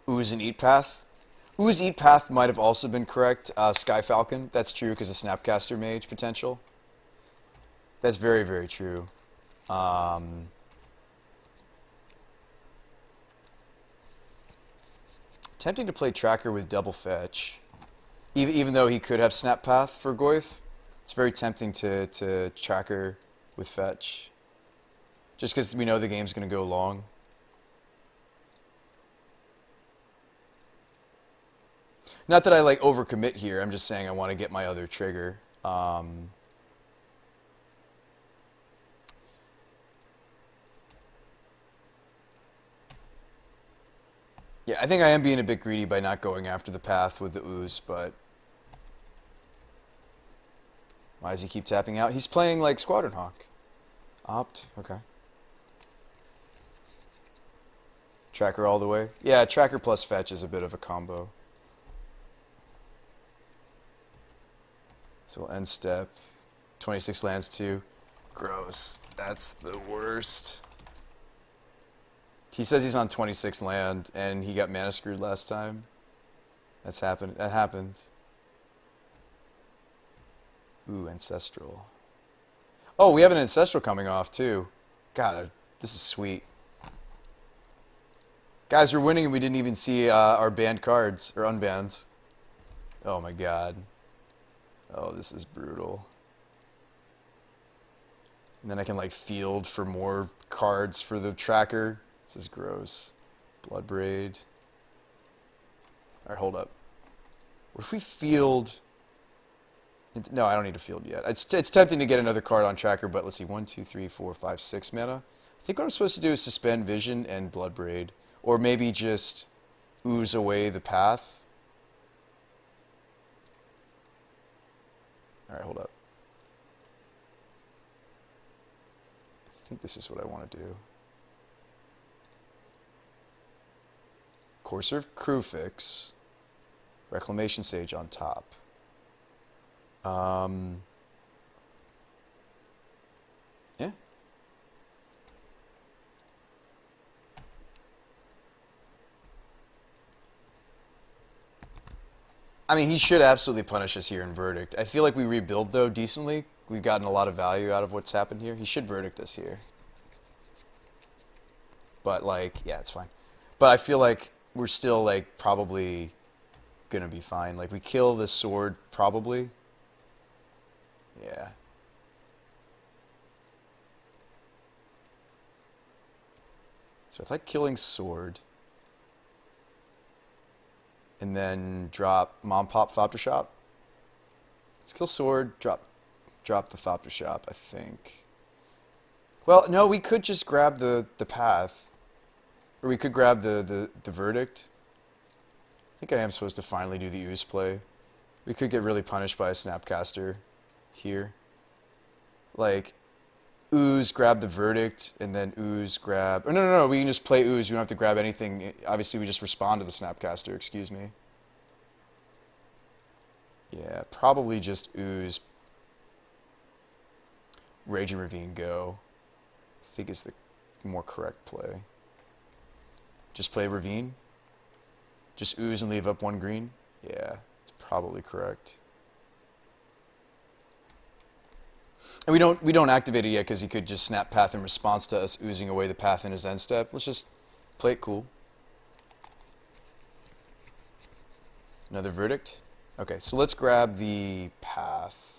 Ooze and Eat Path. Ooze Eat Path might have also been correct. Sky Falcon, that's true because of Snapcaster Mage potential. That's very, very true. Tempting to play Tracker with double fetch. Even though he could have Snap Path for Goyf, it's very tempting to Tracker with fetch. Just because we know the game's going to go long. Not that I like overcommit here, I'm just saying I want to get my other trigger. Yeah, Yeah, I think I am being a bit greedy by not going after the path with the ooze, but why does he keep tapping out? He's playing like Squadron Hawk. Opt, okay. Tracker all the way. Yeah, tracker plus fetch is a bit of a combo. So we'll end step. 26 lands too. Gross. That's the worst. He says he's on 26 land and he got mana screwed last time. That's happened. That happens. Ooh, Ancestral. Oh, we have an Ancestral coming off too. God, this is sweet. Guys, we're winning and we didn't even see our banned cards, or unbans. Oh my god. Oh, this is brutal. And then I can like field for more cards for the tracker. This is gross. Bloodbraid. Alright, hold up. What if we field... No, I don't need to field yet. It's tempting to get another card on tracker, but let's see. 1, 2, 3, 4, 5, 6 mana. I think what I'm supposed to do is suspend Vision and Bloodbraid. Or maybe just ooze away the path. Alright, hold up. I think this is what I want to do. Courser of Crewfix. Reclamation Sage on top. Yeah. I mean, he should absolutely punish us here in Verdict. I feel like we rebuild, though, decently. We've gotten a lot of value out of what's happened here. He should Verdict us here. But, like, yeah, it's fine. But I feel like we're still, like, probably gonna be fine. Like, we kill the sword, probably. Yeah. So I like killing sword. And then drop Mom Pop Thopter Shop. Let's kill sword, drop the Thopter Shop, I think. Well, no, we could just grab the path. Or we could grab the Verdict. I think I am supposed to finally do the ooze play. We could get really punished by a Snapcaster here. Like, ooze, grab the Verdict, and then ooze, grab... Oh, no, we can just play ooze. We don't have to grab anything. Obviously, we just respond to the Snapcaster, excuse me. Yeah, probably just ooze. Raging Ravine, go. I think is the more correct play. Just play Ravine? Just ooze and leave up 1 green? Yeah, it's probably correct. And we don't activate it yet because he could just snap path in response to us oozing away the path in his end step. Let's just play it cool. Another Verdict? Okay, so let's grab the path.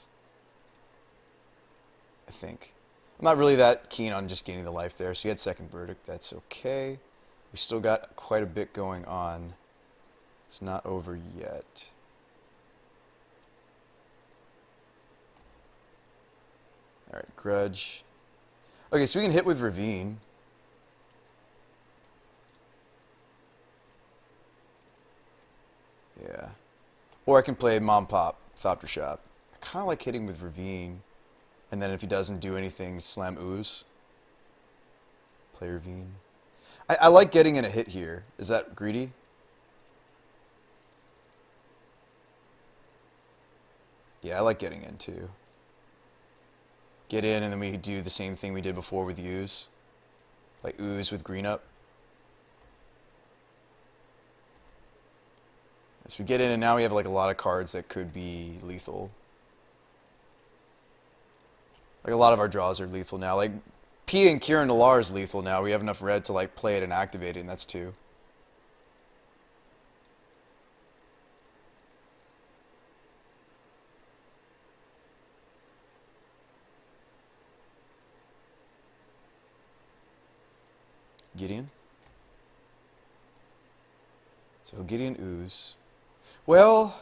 I think. I'm not really that keen on just gaining the life there, so he had second Verdict. That's okay. We still got quite a bit going on. It's not over yet. Alright, Grudge. Okay, so we can hit with Ravine. Yeah. Or I can play Mom Pop, Thopter Shop. I kind of like hitting with Ravine. And then if he doesn't do anything, slam Ooze. Play Ravine. I like getting in a hit here. Is that greedy? Yeah, I like getting in too. Get in and then we do the same thing we did before with Ooze. Like Ooze with green up. So we get in and now we have like a lot of cards that could be lethal. Like a lot of our draws are lethal now. Like P and Kieran Nalar is lethal now. We have enough red to like play it and activate it, and that's 2. Gideon. So Gideon Ooze. Well,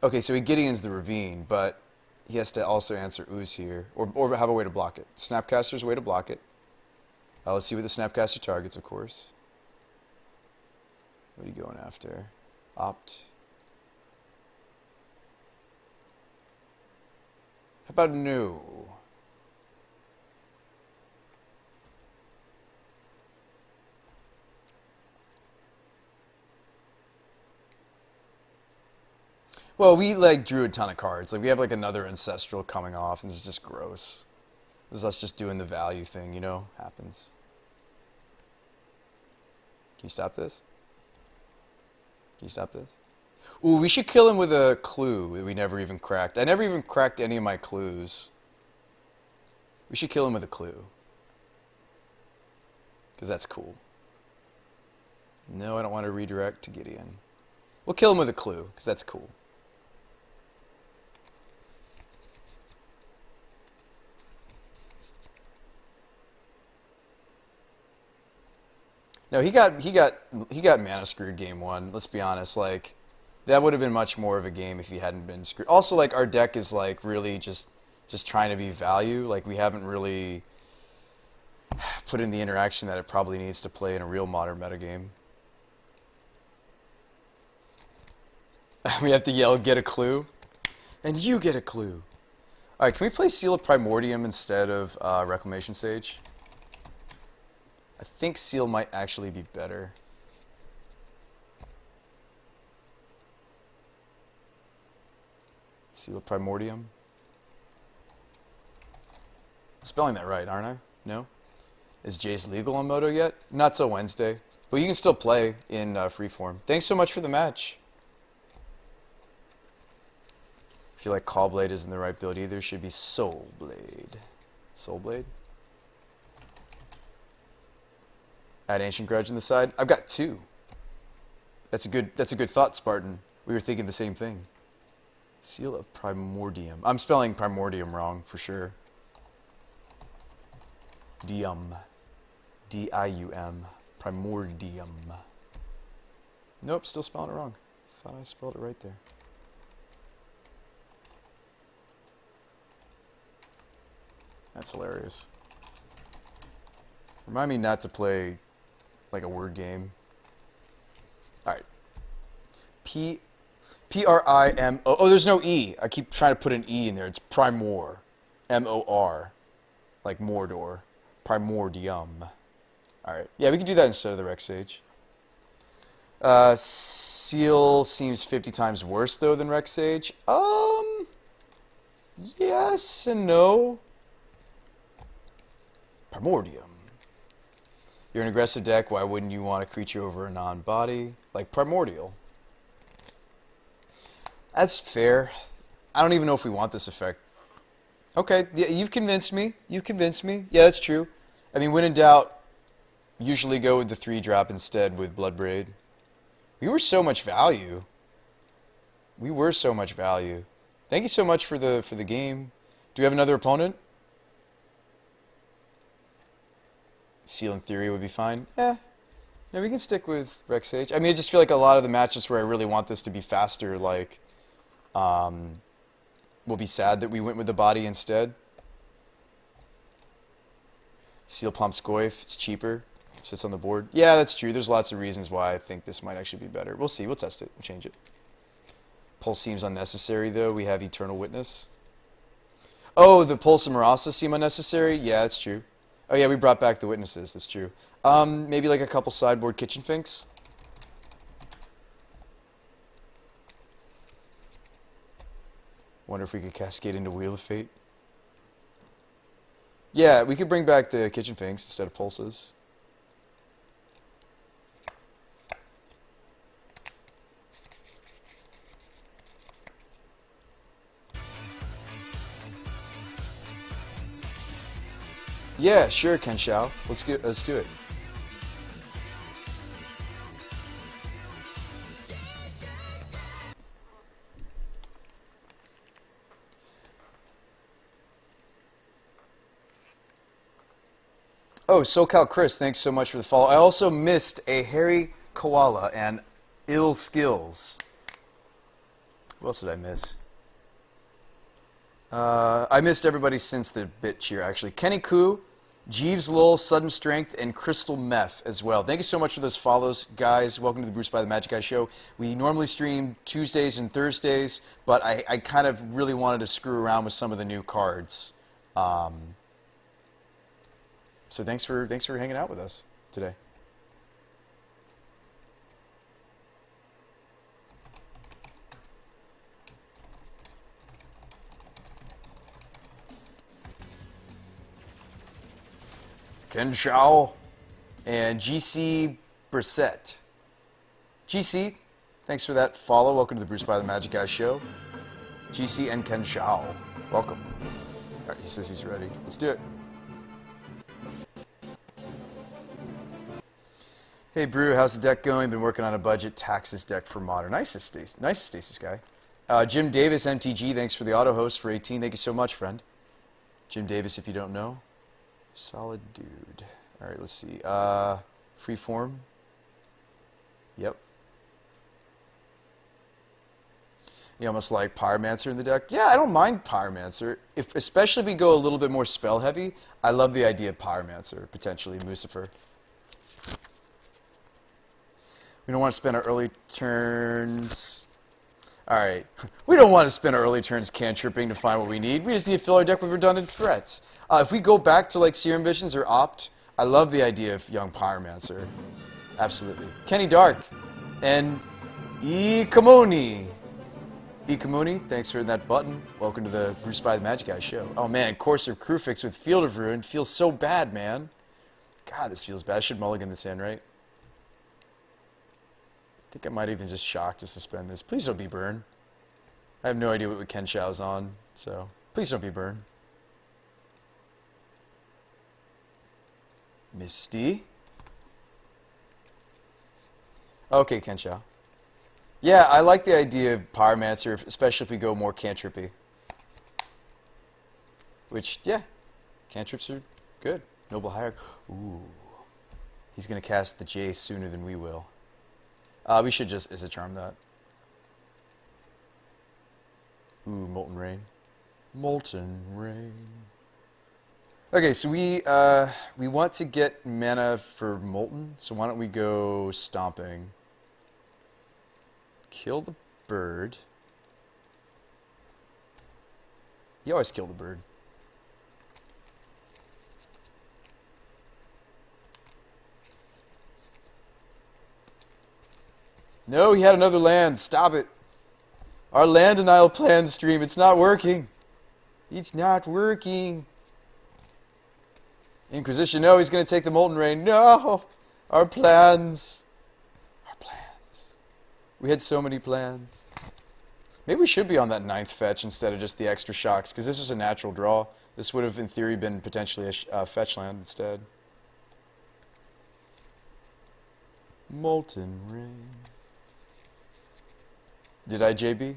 okay, so Gideon's the Ravine, but he has to also answer Ooze here, or have a way to block it. Snapcaster's a way to block it. Let's see what the Snapcaster targets, of course. What are you going after? Opt. How about no? Well, we like drew a ton of cards. Like we have like another ancestral coming off, and this is just gross. This is us just doing the value thing, you know? Happens. Can you stop this? Can you stop this? Ooh, we should kill him with a clue that we never even cracked. I never even cracked any of my clues. We should kill him with a clue. Because that's cool. No, I don't want to redirect to Gideon. We'll kill him with a clue, because that's cool. No, he got mana screwed game one. Let's be honest. Like, that would have been much more of a game if he hadn't been screwed. Also, like, our deck is like really just trying to be value. Like, we haven't really put in the interaction that it probably needs to play in a real modern metagame. We have to yell, "Get a clue," and you get a clue. All right, can we play Seal of Primordium instead of Reclamation Sage? I think Seal might actually be better. Seal of Primordium. Spelling that right, aren't I? No? Is Jace legal on Moto yet? Not till Wednesday. But you can still play in freeform. Thanks so much for the match. I feel like Callblade isn't the right build either. Should be Soulblade. Soulblade? Add Ancient Grudge on the side. I've got two. That's a good thought, Spartan. We were thinking the same thing. Seal of Primordium. I'm spelling Primordium wrong for sure. Dium. D-I-U-M. Primordium. Nope, still spelling it wrong. Thought I spelled it right there. That's hilarious. Remind me not to play like a word game. Alright. P-R-I-M-O. Oh, there's no E. I keep trying to put an E in there. It's Primor. M-O-R. Like Mordor. Primordium. Alright. Yeah, we can do that instead of the Rex Sage. Seal seems 50 times worse, though, than Rex Sage. Yes and no. Primordium. You're an aggressive deck. Why wouldn't you want a creature over a non-body? Like Primordial. That's fair. I don't even know if we want this effect. Okay, yeah, you've convinced me. You've convinced me. Yeah, that's true. I mean, when in doubt, usually go with the 3-drop instead with Bloodbraid. We were so much value. We were so much value. Thank you so much for the game. Do we have another opponent? Seal in theory would be fine. No, we can stick with Rex Sage. I mean, I just feel like a lot of the matches where I really want this to be faster, like, will be sad that we went with the body instead. Seal Pump Scoif, it's cheaper. It sits on the board. Yeah, that's true. There's lots of reasons why I think this might actually be better. We'll see. We'll test it. We'll change it. Pulse seems unnecessary, though. We have Eternal Witness. Oh, the Pulse and Marasa seem unnecessary? Yeah, that's true. Oh, yeah, we brought back the Witnesses. That's true. Maybe like a couple sideboard Kitchen Finks. Wonder if we could cascade into Wheel of Fate. Yeah, we could bring back the Kitchen Finks instead of Pulses. Yeah, sure, Ken Shao. Let's do it. Oh, SoCal Chris, thanks so much for the follow. I also missed a hairy koala and ill skills. What else did I miss? I missed everybody since the bit cheer, actually. Kenny Koo, Jeeves Lowell, Sudden Strength, and Crystal Meth as well. Thank you so much for those follows, guys. Welcome to the Brews by the Magic Guy show. We normally stream Tuesdays and Thursdays, but I kind of really wanted to screw around with some of the new cards. So thanks for hanging out with us today. Ken Shao and GC Brissett. GC, thanks for that follow. Welcome to the Brews by the Magic Guy show. GC and Ken Shao, welcome. All right, he says he's ready. Let's do it. Hey Brew, how's the deck going? Been working on a budget taxes deck for Modern. Nice, Stasis guy. Jim Davis, MTG, thanks for the auto host for 18. Thank you so much, friend. Jim Davis, if you don't know. Solid dude. All right, let's see. Freeform. Yep. You almost like Pyromancer in the deck? Yeah, I don't mind Pyromancer. Especially if we go a little bit more spell heavy, I love the idea of Pyromancer, potentially Lucifer. We don't want to spend our early turns. All right. We don't want to spend our early turns cantripping to find what we need. We just need to fill our deck with redundant threats. If we go back to like Serum Visions or Opt, I love the idea of young Pyromancer. Absolutely. Kenny Dark and Ikamoni. Ikamoni, thanks for that button. Welcome to the Brews by the Magic Guy show. Oh man, Courser Crewfix with Field of Ruin feels so bad, man. God, this feels bad. I should mulligan this in, right? I think I might even just shock to suspend this. Please don't be burn. I have no idea what Ken Shao's on, so please don't be burn. Misty. Okay, Ken Shao. Yeah, I like the idea of Pyromancer, especially if we go more cantrippy. Which, yeah, cantrips are good. Noble Hierarch. Ooh. He's going to cast the Jace sooner than we will. We should just Is a Charm that. Ooh, Molten Rain. Molten Rain. Okay, so we want to get mana for Molten, so why don't we go Stomping. Kill the bird. You always kill the bird. No, he had another land. Stop it. Our land denial plan stream, it's not working. It's not working. Inquisition, no, he's going to take the Molten Rain. No! Our plans. Our plans. We had so many plans. Maybe we should be on that 9th fetch instead of just the extra shocks, because this was a natural draw. This would have, in theory, been potentially a fetch land instead. Molten Rain. Did I, JB?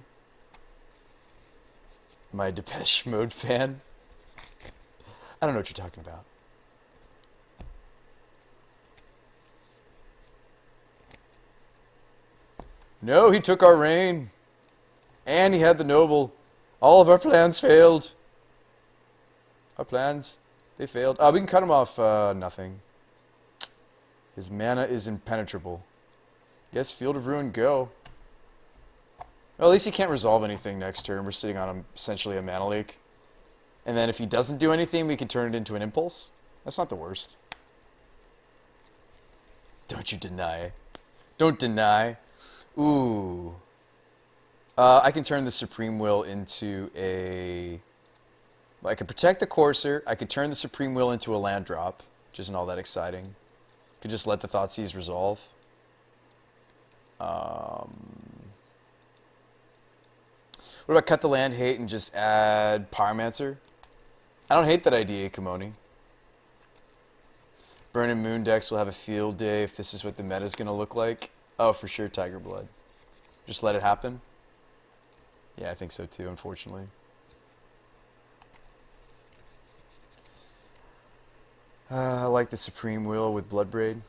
Am I a Depeche Mode fan? I don't know what you're talking about. No, he took our rain. And he had the noble. All of our plans failed. Our plans, they failed. We can cut him off nothing. His mana is impenetrable. Yes, Field of Ruin, go. Well, at least he can't resolve anything next turn. We're sitting on essentially a mana leak. And then if he doesn't do anything, we can turn it into an impulse. That's not the worst. Don't you deny. Don't deny. Ooh. I can turn the Supreme Will into a... Well, I can protect the Courser. I could turn the Supreme Will into a land drop, which isn't all that exciting. Could just let the Thoughtseize resolve. What about cut the land hate and just add Pyromancer? I don't hate that idea, Kimoni. Burn and Moon decks will have a field day if this is what the meta is going to look like. Oh, for sure, Tiger Blood. Just let it happen? Yeah, I think so too, unfortunately. I like the Supreme Will with Bloodbraid.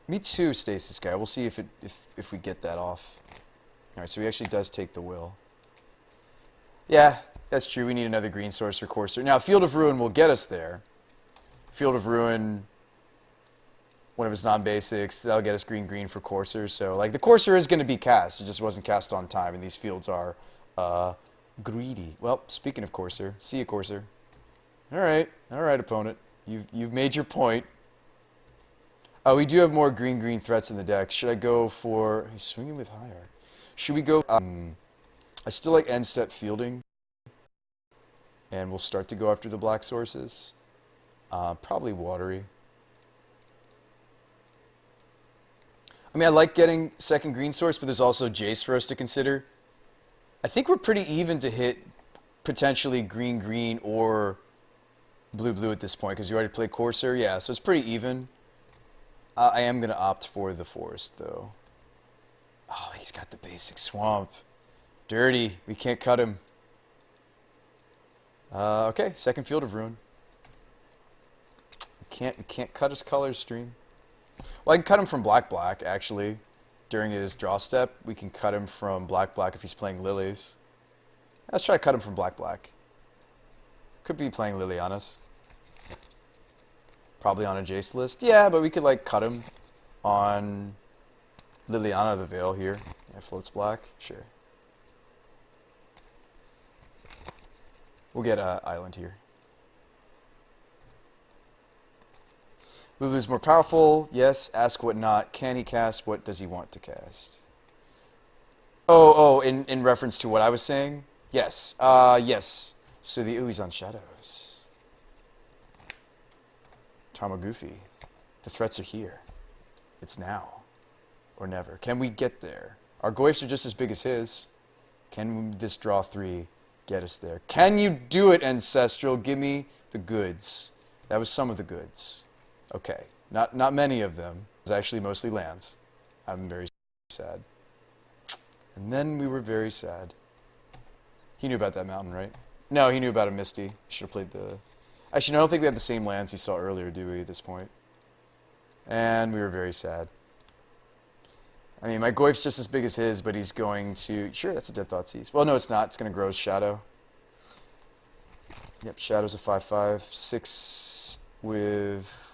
Me too, Stasis Guy. We'll see if we get that off. Alright, so he actually does take the will. Yeah, that's true. We need another green source for Courser. Now, Field of Ruin will get us there. Field of Ruin, one of his non-basics. That'll get us green for Courser. So, like, the Courser is going to be cast. It just wasn't cast on time, and these fields are greedy. Well, speaking of Courser, see you, Courser. All right, opponent. You've made your point. Oh, we do have more green threats in the deck. Should I go for... He's swinging with higher. Should we go... I still like end-step fielding. And we'll start to go after the black sources. Probably watery. I mean, I like getting second green source, but there's also Jace for us to consider. I think we're pretty even to hit potentially green or blue at this point, because you already played Courser. Yeah, so it's pretty even. I am going to opt for the forest, though. Oh, he's got the basic swamp. Dirty. We can't cut him. Okay, second Field of Ruin. We can't cut his colors, stream. Well, I can cut him from black, actually. During his draw step, we can cut him from black if he's playing lilies. Let's try to cut him from black. Could be playing Lilianas. Probably on a Jace list. Yeah, but we could, like, cut him on Liliana the Veil here. Yeah, floats black. Sure. We'll get Island here. Lulu's more powerful. Yes. Ask what not. Can he cast? What does he want to cast? Oh, in reference to what I was saying? Yes. Yes. So he's on Shadows. Tamagoofy. The threats are here. It's now. Or never. Can we get there? Our Goyfs are just as big as his. Can this draw 3 get us there? Can you do it, Ancestral? Give me the goods. That was some of the goods. Okay. Not many of them. It was actually mostly lands. I'm very sad. And then we were very sad. He knew about that mountain, right? No, he knew about a Misty. Should have played the... Actually, no, I don't think we had the same lands he saw earlier, do we, at this point? And we were very sad. I mean, my Goyf's just as big as his, but he's going to... Sure, that's a Dead Thought Seize. Well, no, it's not. It's going to grow his Shadow. Yep, Shadow's a 5/5. 6 with...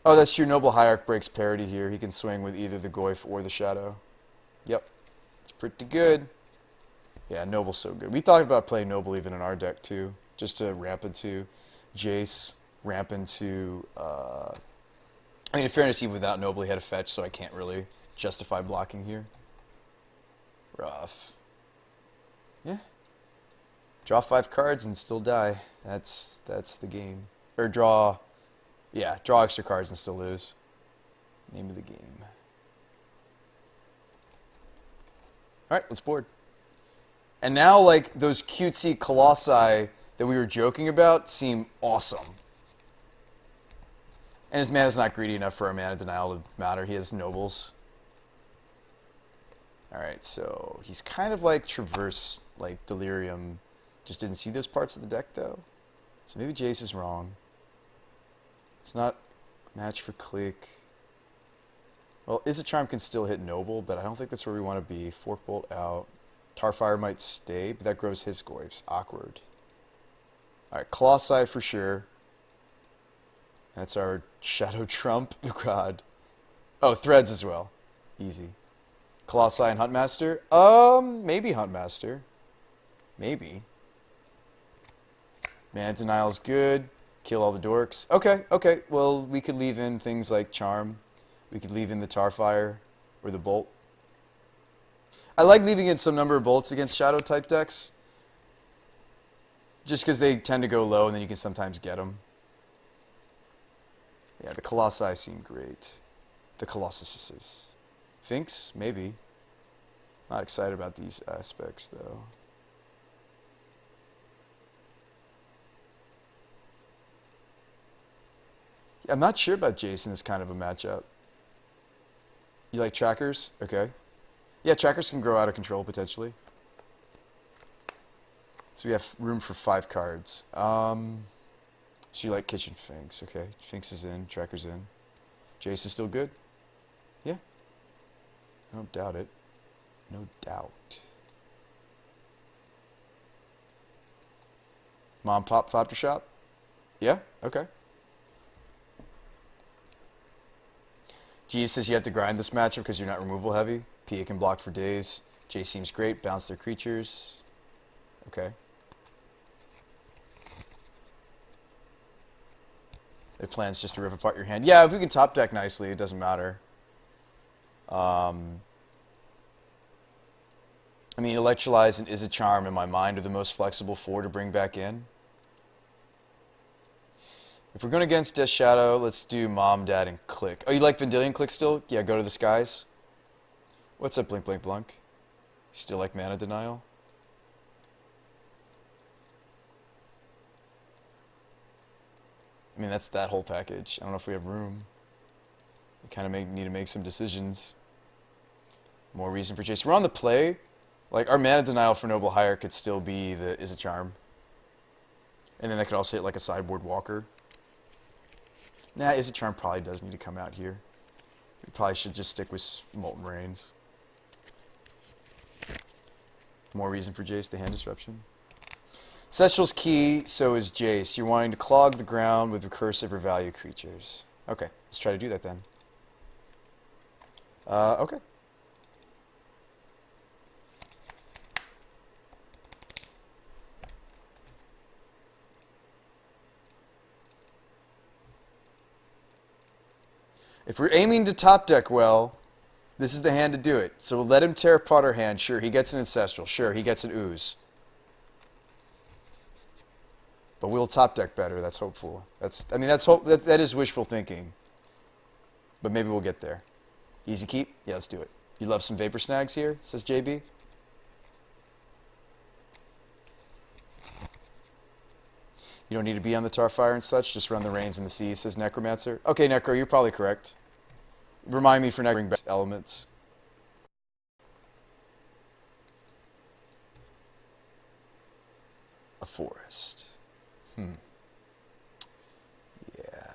Oh, that's true. Noble Hierarch breaks parity here. He can swing with either the Goyf or the Shadow. Yep. It's pretty good. Yeah, Noble's so good. We thought about playing Noble even in our deck, too. Just to ramp into Jace, ramp into... I mean, in fairness, even without Noble, he had a fetch, so I can't really justify blocking here. Rough. Yeah. Draw 5 cards and still die. That's the game. Or draw... Yeah, draw extra cards and still lose. Name of the game. Alright, let's board. And now, like, those cutesy Colossi that we were joking about seem awesome. And his mana's not greedy enough for a mana denial to matter. He has Nobles. Alright, so he's kind of like Traverse, like Delirium. Just didn't see those parts of the deck, though. So maybe Jace is wrong. It's not match for click. Well, Izzet can still hit Noble, but I don't think that's where we want to be. Fork Bolt out. Tarfire might stay, but that grows his Goyfs. Awkward. Alright, Colossi for sure. That's our Shadow Trump. Oh, God. Oh, Threads as well. Easy. Colossi and Huntmaster? Maybe Huntmaster. Maybe. Mana Denial's good. Kill all the dorks. Okay. Well, we could leave in things like Charm. We could leave in the Tarfire or the Bolt. I like leaving in some number of bolts against Shadow-type decks. Just because they tend to go low and then you can sometimes get them. Yeah, the Colossi seem great. The Colossuses. Finks? Maybe. Not excited about these aspects, though. I'm not sure about Jason as kind of a matchup. You like trackers? Okay. Yeah, trackers can grow out of control, potentially. So we have room for 5 cards. So you like Kitchen Finks. Okay, Finks is in, tracker's in. Jace is still good? Yeah. I don't doubt it. No doubt. Mom Pop After Shop? Yeah? Okay. G says you have to grind this matchup because you're not removal heavy. Pia can block for days. J seems great. Bounce their creatures. Okay. Their plan's just to rip apart your hand. Yeah, if we can top deck nicely, it doesn't matter. I mean, Electrolyze and Is a Charm in my mind are the most flexible four to bring back in. If we're going against Death Shadow, let's do Mom, Dad, and Click. Oh, you like Vendilion Click still? Yeah, go to the skies. What's up, Blink, Blink, Blunk? Still like Mana Denial? I mean, that's that whole package. I don't know if we have room. We kind of need to make some decisions. More reason for Jace. We're on the play. Like, our Mana Denial for Noble Hire could still be the Is a Charm. And then I could also hit like a sideboard Walker. Nah, Is a Charm probably does need to come out here. We probably should just stick with Molten Rains. More reason for Jace, the hand disruption. Ancestral's key, so is Jace. You're wanting to clog the ground with recursive or value creatures. Okay, let's try to do that then. Okay. If we're aiming to top deck well, this is the hand to do it. So we'll let him tear apart our hand. Sure, he gets an Ancestral. Sure, he gets an Ooze. But we'll top deck better. That's hopeful. That is wishful thinking. But maybe we'll get there. Easy keep? Yeah, let's do it. You love some Vapor Snags here, says JB. You don't need to be on the Tarfire and such. Just run the Rains in the Sea, says Necromancer. Okay, Necro, you're probably correct. Remind me for next bring back elements. A forest. Yeah.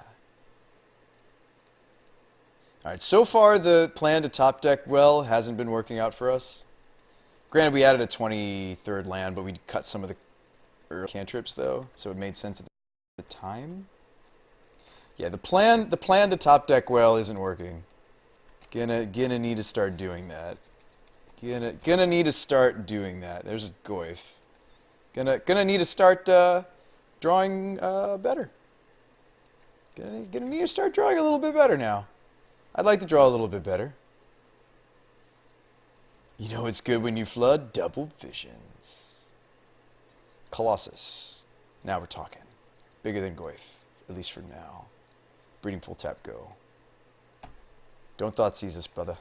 Alright, so far the plan to top deck well hasn't been working out for us. Granted, we added a 23rd land, but we cut some of the early cantrips though, so it made sense at the time. Yeah, the plan to top deck well isn't working. Gonna need to start doing that. Gonna need to start doing that. There's a Goyf. Gonna need to start drawing better. Gonna need to start drawing a little bit better now. I'd like to draw a little bit better. You know it's good when you flood? Double visions. Colossus. Now we're talking. Bigger than Goyf, at least for now. Breeding Pool tap go. Don't thought seize us, brother.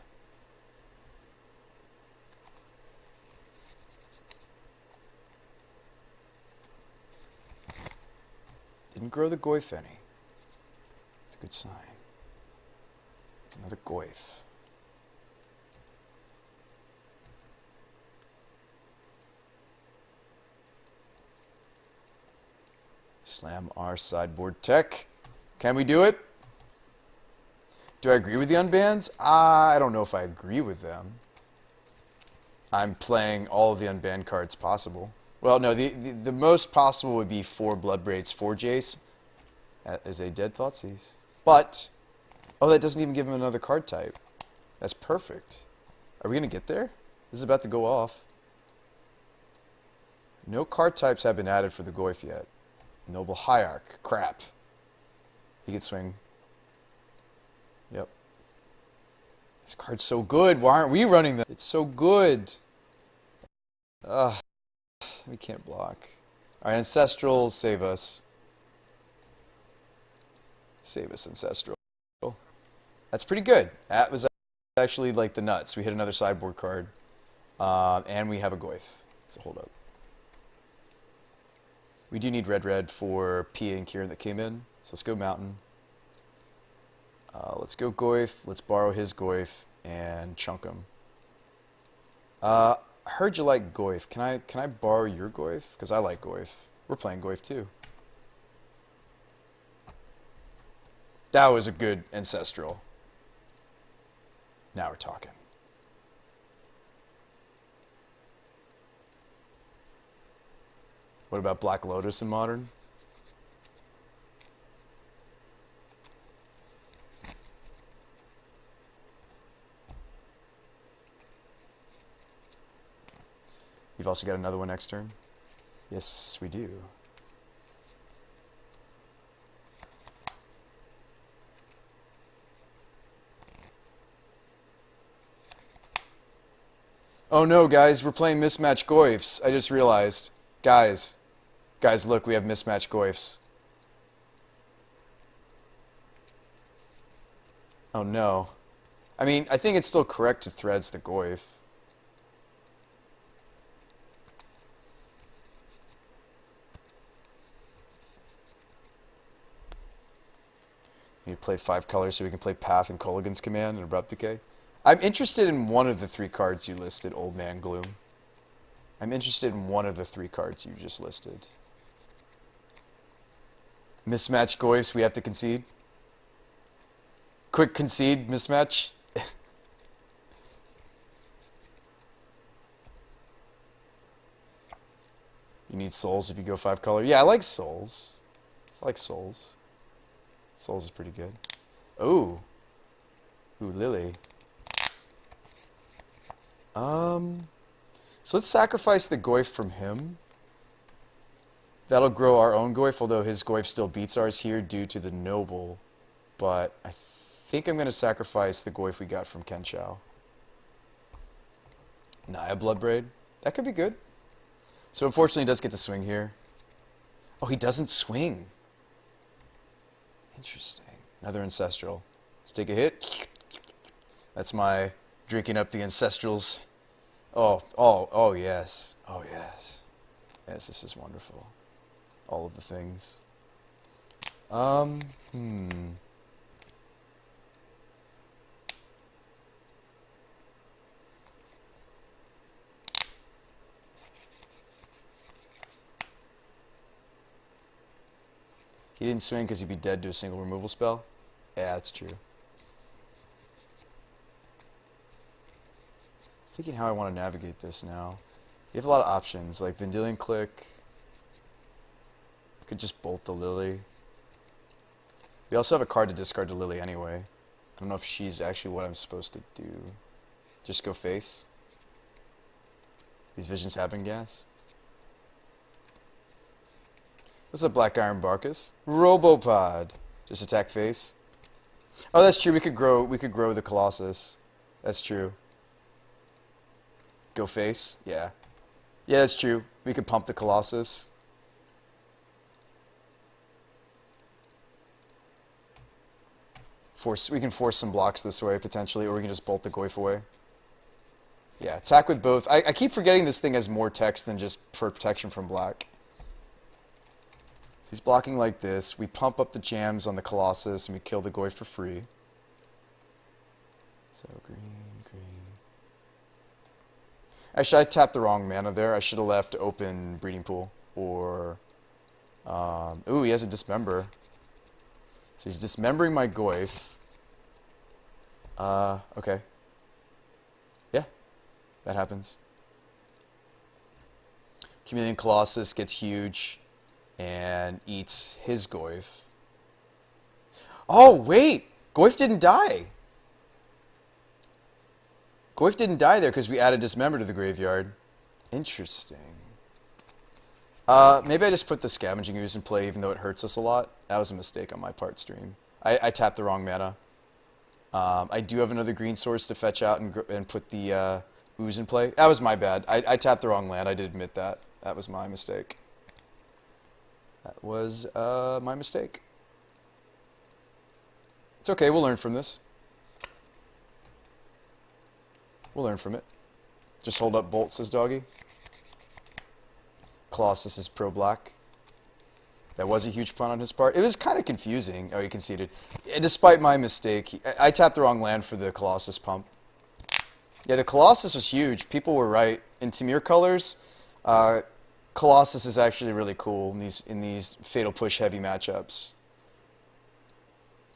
Didn't grow the Goyf any. It's a good sign. It's another Goyf. Slam our sideboard tech. Can we do it? Do I agree with the unbans? I don't know if I agree with them. I'm playing all of the unbanned cards possible. Well, no, the most possible would be 4 Bloodbraids for Jace as a Dead Thoughtseize. But, oh, that doesn't even give him another card type. That's perfect. Are we going to get there? This is about to go off. No card types have been added for the Goyf yet. Noble Hierarch. Crap. He can swing. Yep. This card's so good. Why aren't we running that? It's so good. Ugh. We can't block. Alright, Ancestral, save us. Save us, Ancestral. That's pretty good. That was actually like the nuts. We hit another sideboard card. And we have a Goyf. So hold up. We do need red for Pia and Kieran that came in. So let's go Mountain. Let's go Goyf. Let's borrow his Goyf and chunk him. I heard you like Goyf. Can I borrow your Goyf? Because I like Goyf. We're playing Goyf too. That was a good Ancestral. Now we're talking. What about Black Lotus in Modern? You've also got another one next turn? Yes, we do. Oh no, guys, we're playing mismatch goifs. I just realized. Guys, look, we have mismatch goifs. Oh no. I mean, I think it's still correct to threads the goif. You play 5 colors so we can play Path and Kolaghan's Command and Abrupt Decay. I'm interested in one of the 3 cards you listed, Old Man Gloom. I'm interested in one of the 3 cards you just listed. Mismatch goifs, we have to concede. Quick concede, mismatch. You need souls if you go 5 color. Yeah, I like souls. I like souls. Souls is pretty good. Ooh. Ooh, Lily. So let's sacrifice the goif from him. That'll grow our own goif, although his goif still beats ours here due to the noble. But I think I'm going to sacrifice the goif we got from Ken Chao. Naya Bloodbraid. That could be good. So unfortunately he does get to swing here. Oh, he doesn't swing. Interesting. Another Ancestral. Let's take a hit. That's my drinking up the Ancestrals. Oh, yes. Oh, yes. Yes, this is wonderful. All of the things. He didn't swing because he'd be dead to a single removal spell? Yeah, that's true. Thinking how I want to navigate this now. You have a lot of options, like Vendilion Click. Could just bolt the Lily. We also have a card to discard to Lily anyway. I don't know if she's actually what I'm supposed to do. Just go face. These visions happen, gas. What's up, Black Iron Barkus? Robopod. Just attack face. Oh, that's true. We could grow the Colossus. That's true. Go face. Yeah. Yeah, that's true. We could pump the Colossus. We can force some blocks this way potentially, or we can just bolt the goif away. Yeah, attack with both. I keep forgetting this thing has more text than just protection from black. So he's blocking like this. We pump up the jams on the Colossus and we kill the goif for free. So green. Actually, I tapped the wrong mana there. I should have left open Breeding Pool. Or, ooh, he has a Dismember. So he's dismembering my goif. Okay. Yeah, that happens. Chameleon Colossus gets huge and eats his goif. Oh, wait! Goif didn't die! Goif didn't die there because we added Dismember to the graveyard. Interesting. Maybe I just put the Scavenging Ooze in play even though it hurts us a lot. That was a mistake on my part, stream. I tapped the wrong mana. I do have another green source to fetch out and put the Ooze in play. That was my bad. I tapped the wrong land. I did admit that. That was my mistake. That was my mistake. It's okay. We'll learn from this. We'll learn from it. Just hold up Bolt, says Doggy. Colossus is pro-black. That was a huge punt on his part. It was kind of confusing. Oh, he conceded. Despite my mistake, I tapped the wrong land for the Colossus pump. Yeah, the Colossus was huge. People were right. In Tamir colors, Colossus is actually really cool in these Fatal Push heavy matchups.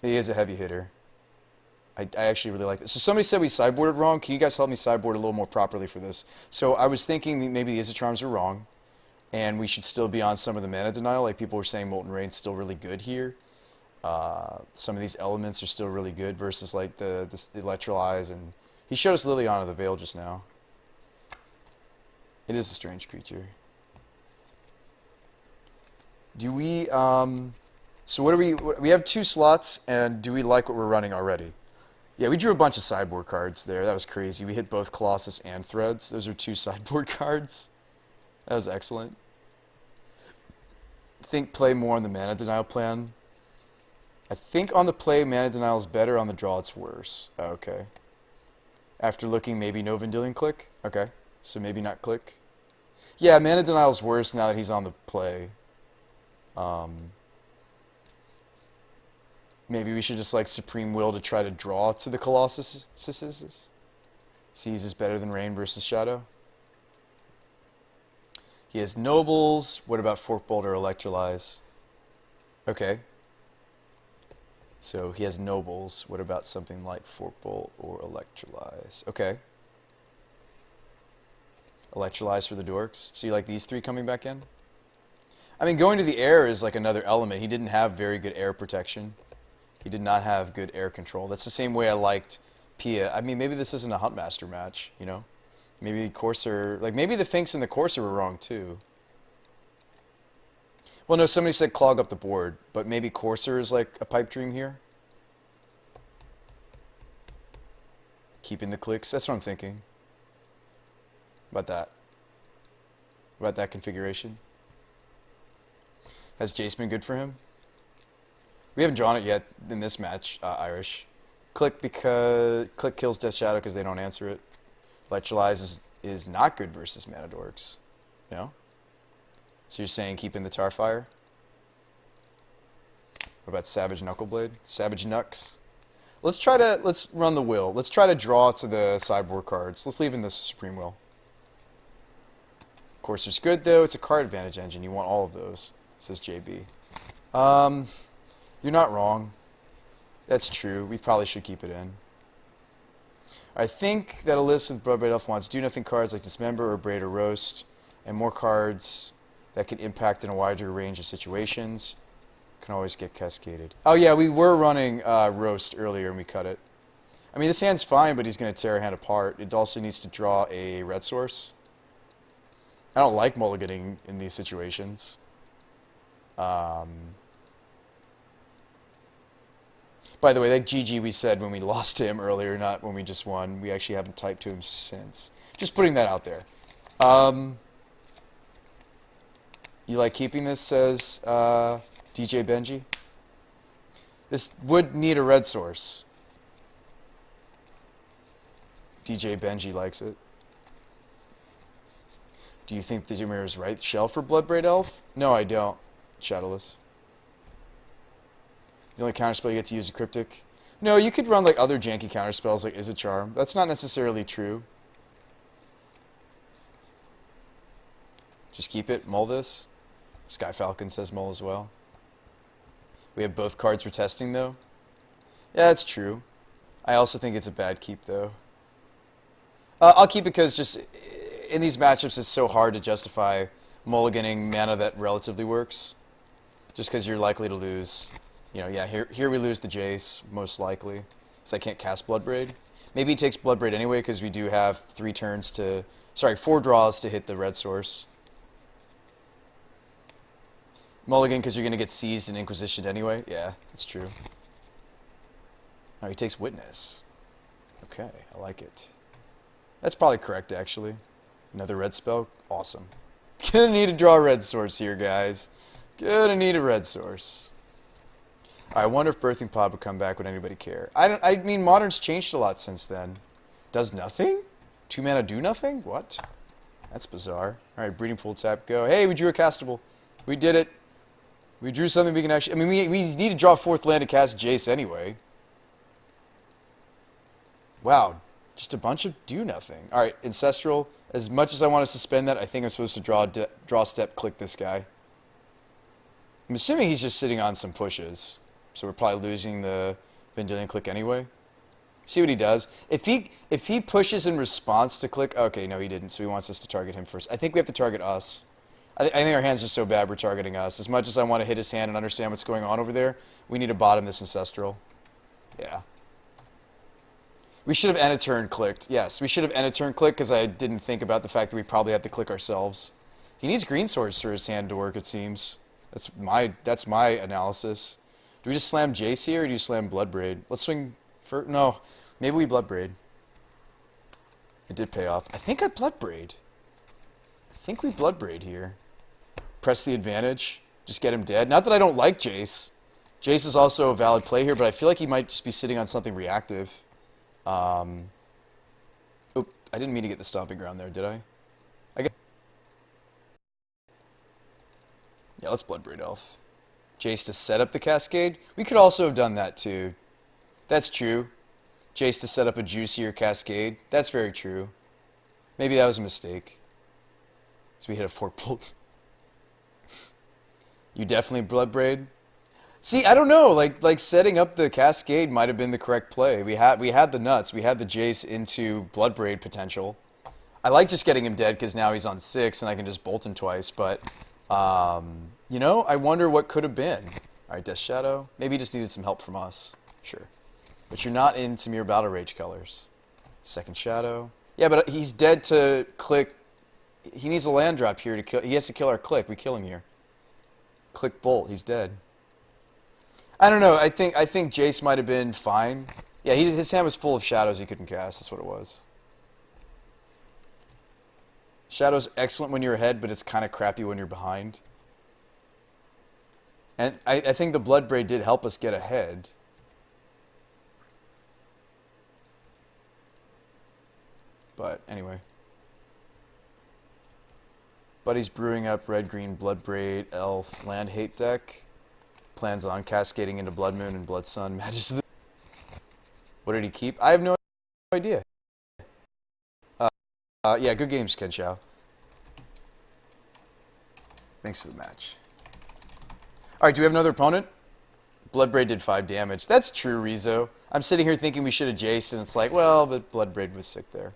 He is a heavy hitter. I actually really like this. So somebody said we sideboarded wrong. Can you guys help me sideboard a little more properly for this? So I was thinking that maybe the Izzet Charms were wrong, and we should still be on some of the mana denial. Like people were saying Molten Rain's still really good here. Some of these elements are still really good versus like the Electrolyze. And he showed us Liliana the Veil just now. It is a strange creature. Do we, so what do we have 2 slots, and do we like what we're running already? Yeah, we drew a bunch of sideboard cards there. That was crazy. We hit both Colossus and Threads. Those are 2 sideboard cards. That was excellent. I think play more on the mana denial plan. I think on the play, mana denial is better. On the draw, it's worse. Oh, okay. After looking, maybe no Vendilion Click? Okay. So maybe not Click. Yeah, mana denial is worse now that he's on the play. Maybe we should just like Supreme Will to try to draw to the Colossus. Seize is better than Rain versus Shadow. He has Nobles. What about Forkbolt or Electrolyze? Okay. So he has Nobles. What about something like Forkbolt or Electrolyze? Okay. Electrolyze for the dorks. So you like these 3 coming back in? I mean, going to the air is like another element. He didn't have very good air protection. He did not have good air control. That's the same way I liked Pia. I mean, maybe this isn't a Huntmaster match, you know? Maybe Courser, like maybe the Finks and the Courser were wrong too. Well, no, somebody said clog up the board, but maybe Courser is like a pipe dream here. Keeping the clicks, that's what I'm thinking. About that. About that configuration. Has Jace been good for him? We haven't drawn it yet in this match, Irish. Click kills Death Shadow because they don't answer it. Electrolyze is not good versus Mana Dorks. No? So you're saying keep in the Tarfire? What about Savage Knuckleblade? Savage Knucks? Let's run the Will. Let's try to draw to the sideboard cards. Let's leave in this Supreme Will. Courser's good though. It's a card advantage engine. You want all of those, says JB. You're not wrong. That's true. We probably should keep it in. I think that a list with Bloodbraid Elf wants do-nothing cards like Dismember or Braid or Roast, and more cards that can impact in a wider range of situations. Can always get cascaded. Oh yeah, we were running Roast earlier and we cut it. I mean, this hand's fine, but he's going to tear a hand apart. It also needs to draw a red source. I don't like mulliganing in these situations. By the way, that GG we said when we lost to him earlier, not when we just won. We actually haven't typed to him since. Just putting that out there. You like keeping this, says DJ Benji? This would need a red source. DJ Benji likes it. Do you think the Dimir is right? Shell for Bloodbraid Elf? No, I don't. Shadowless. The only counterspell you get to use is Cryptic. No, you could run like other janky counterspells like Is a Charm. That's not necessarily true. Just keep it. Mull this. Sky Falcon says mull as well. We have both cards for testing though. Yeah, that's true. I also think it's a bad keep though. I'll keep it because just in these matchups it's so hard to justify mulliganing mana that relatively works. Just because you're likely to lose. You know, yeah, here we lose the Jace, most likely. Because I can't cast Bloodbraid. Maybe he takes Bloodbraid anyway, because we do have 4 draws to hit the red source. Mulligan, because you're going to get seized and Inquisitioned anyway. Yeah, that's true. Oh, he takes Witness. Okay, I like it. That's probably correct, actually. Another red spell? Awesome. Gonna need to draw a red source here, guys. Gonna need a red source. I wonder if Birthing Pod would come back. Would anybody care? I mean, Modern's changed a lot since then. Does nothing? 2 mana do nothing? What? That's bizarre. All right, Breeding Pool tap, go. Hey, we drew a castable. We did it. We drew something we can actually... I mean, we need to draw 4th land to cast Jace anyway. Wow, just a bunch of do nothing. All right, Ancestral. As much as I want to suspend that, I think I'm supposed to draw step, click this guy. I'm assuming he's just sitting on some pushes. So we're probably losing the Vendilion Click anyway. See what he does. If he pushes in response to click... Okay, no, he didn't. So he wants us to target him first. I think we have to target us. I think our hands are so bad we're targeting us. As much as I want to hit his hand and understand what's going on over there, we need to bottom this Ancestral. Yeah. We should have end a turn clicked. Yes, we should have end a turn clicked because I didn't think about the fact that we probably have to click ourselves. He needs green swords for his hand to work, it seems. That's my analysis. Do we just slam Jace here, or do you slam Bloodbraid? Let's swing for... No, maybe we Bloodbraid. It did pay off. I think I Bloodbraid. I think we Bloodbraid here. Press the advantage. Just get him dead. Not that I don't like Jace. Jace is also a valid play here, but I feel like he might just be sitting on something reactive. Oop, I didn't mean to get the stomping ground there, did I? Yeah, let's Bloodbraid Elf. Jace to set up the Cascade. We could also have done that too. That's true. Jace to set up a juicier Cascade. That's very true. Maybe that was a mistake. So we hit a Fork Bolt. You definitely Bloodbraid. See, I don't know. Like setting up the Cascade might have been the correct play. We had the nuts. We had the Jace into Bloodbraid potential. I like just getting him dead because now he's on 6 and I can just bolt him twice. But you know, I wonder what could have been. All right, Death Shadow. Maybe he just needed some help from us. Sure. But you're not in Tamir Battle Rage colors. Second Shadow. Yeah, but he's dead to click. He needs a land drop here to kill. He has to kill our click. We kill him here. Click Bolt. He's dead. I don't know. I think Jace might have been fine. Yeah, his hand was full of shadows he couldn't cast. That's what it was. Shadow's excellent when you're ahead, but it's kind of crappy when you're behind. And I think the Bloodbraid did help us get ahead. But anyway. Buddy's brewing up red-green Bloodbraid Elf land hate deck. Plans on cascading into Blood Moon and Blood Sun. What did he keep? I have no idea. Yeah, good games, Ken Chow. Thanks for the match. Alright, do we have another opponent? Bloodbraid did 5 damage. That's true, Rizzo. I'm sitting here thinking we should have Jace, and it's like, well, but Bloodbraid was sick there.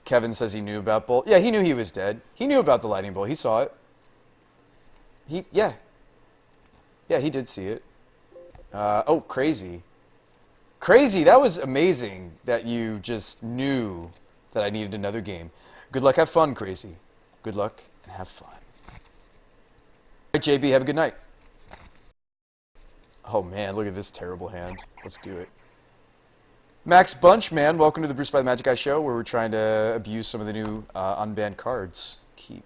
Kevin says he knew about Bolt. Yeah, he knew he was dead. He knew about the Lightning Bolt. He saw it. Yeah, he did see it. Oh, Crazy. Crazy, that was amazing that you just knew that I needed another game. Good luck, have fun, Crazy. Good luck and have fun. All right, JB, have a good night. Oh man, look at this terrible hand. Let's do it. Max Bunchman, welcome to the Brews by the Magic Guy show, where we're trying to abuse some of the new unbanned cards. Keep.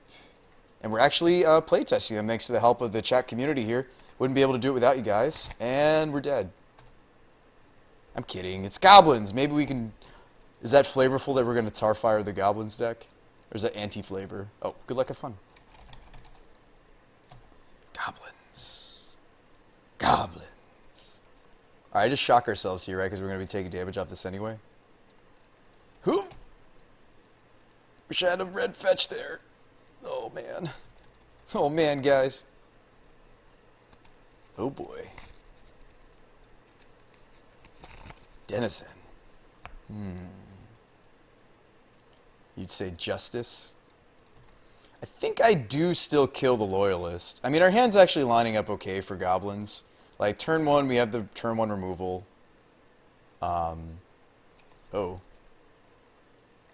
And we're actually playtesting them thanks to the help of the chat community here. Wouldn't be able to do it without you guys. And we're dead. I'm kidding. It's goblins. Maybe we can... Is that flavorful that we're going to Tarfire the goblins deck? Or is that anti-flavor? Oh, good luck, have fun. Goblins. Goblins. Alright, just shock ourselves here, right? Because we're going to be taking damage off this anyway. Who? Wish I had a red fetch there. Oh, man. Oh, man, guys. Oh, boy. Denizen. You'd say Justice? I think I do still kill the Loyalist. I mean, our hand's actually lining up okay for goblins. Like, turn 1, we have the turn 1 removal. Oh.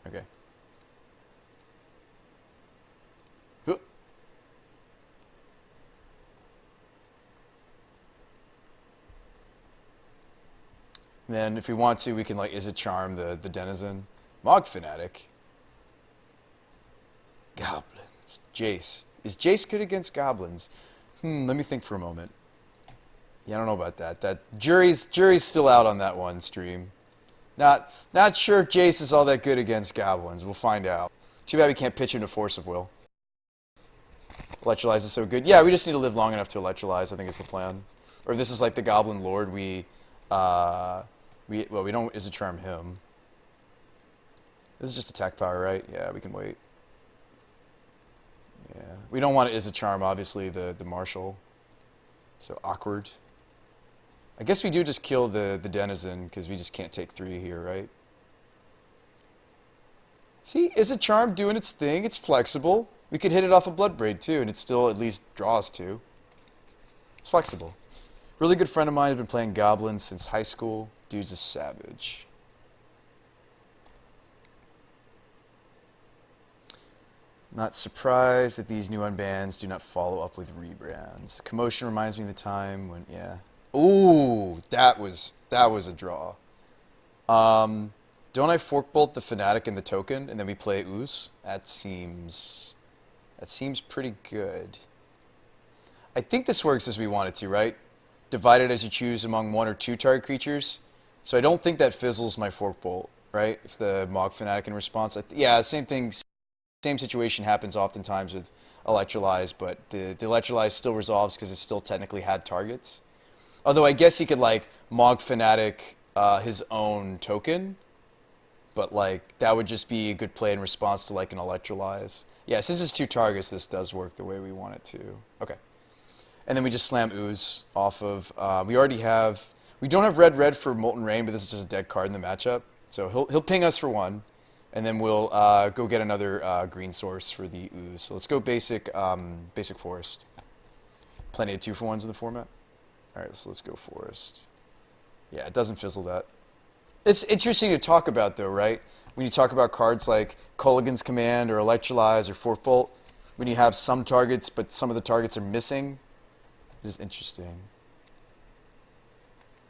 Okay. Then, if we want to, we can, like, Is It Charm the Denizen. Mog Fanatic. Goblins. Jace. Is Jace good against goblins? Let me think for a moment. Yeah, I don't know about that. That jury's still out on that one stream. Not sure if Jace is all that good against goblins. We'll find out. Too bad we can't pitch into Force of Will. Electrolyze is so good. Yeah, we just need to live long enough to electrolyze, I think is the plan. Or if this is like the Goblin Lord, we don't Is It Charm him. This is just attack power, right? Yeah, we can wait. Yeah. We don't want to Is It Charm, obviously, the Marshal. So awkward. I guess we do just kill the Denizen, because we just can't take 3 here, right? See, Is It Charm doing its thing? It's flexible. We could hit it off a Bloodbraid, too, and it still at least draws 2. It's flexible. Really good friend of mine has been playing Goblins since high school. Dude's a savage. Not surprised that these new unbans do not follow up with rebrands. Commotion reminds me of the time when, yeah. Ooh, that was a draw. Don't I fork bolt the Fnatic and the token, and then we play Ooze? That seems pretty good. I think this works as we want it to, right? Divided as you choose among 1 or 2 target creatures. So I don't think that fizzles my fork bolt, right? It's the Mog Fnatic in response. Yeah, same thing. Same situation happens oftentimes with Electrolyze, but the Electrolyze still resolves because it still technically had targets. Although I guess he could like Mog Fnatic his own token, but like that would just be a good play in response to like an Electrolyze. Yeah, since it's 2 targets, this does work the way we want it to. Okay. And then we just slam Ooze off of, we don't have red for Molten Rain, but this is just a dead card in the matchup. So he'll ping us for 1, and then we'll go get another green source for the Ooze. So let's go basic Forest. Plenty of 2-for-1s in the format. All right, so let's go Forest. Yeah, it doesn't fizzle that. It's interesting to talk about though, right? When you talk about cards like Culligan's Command or Electrolyze or Fork Bolt, when you have some targets but some of the targets are missing, it is interesting.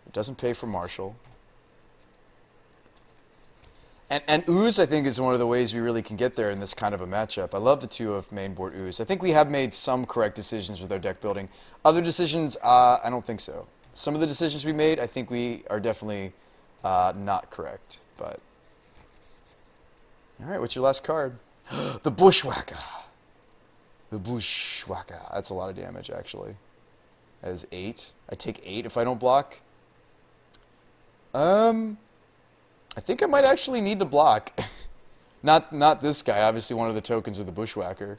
It doesn't pay for Marshall. And Ooze, I think, is one of the ways we really can get there in this kind of a matchup. I love the 2 of main board Ooze. I think we have made some correct decisions with our deck building. Other decisions, I don't think so. Some of the decisions we made, I think we are definitely not correct. But all right, what's your last card? The Bushwhacker. The Bushwhacker. That's a lot of damage, actually. That is 8. I take 8 if I don't block. I think I might actually need to block. not this guy, obviously one of the tokens of the Bushwhacker.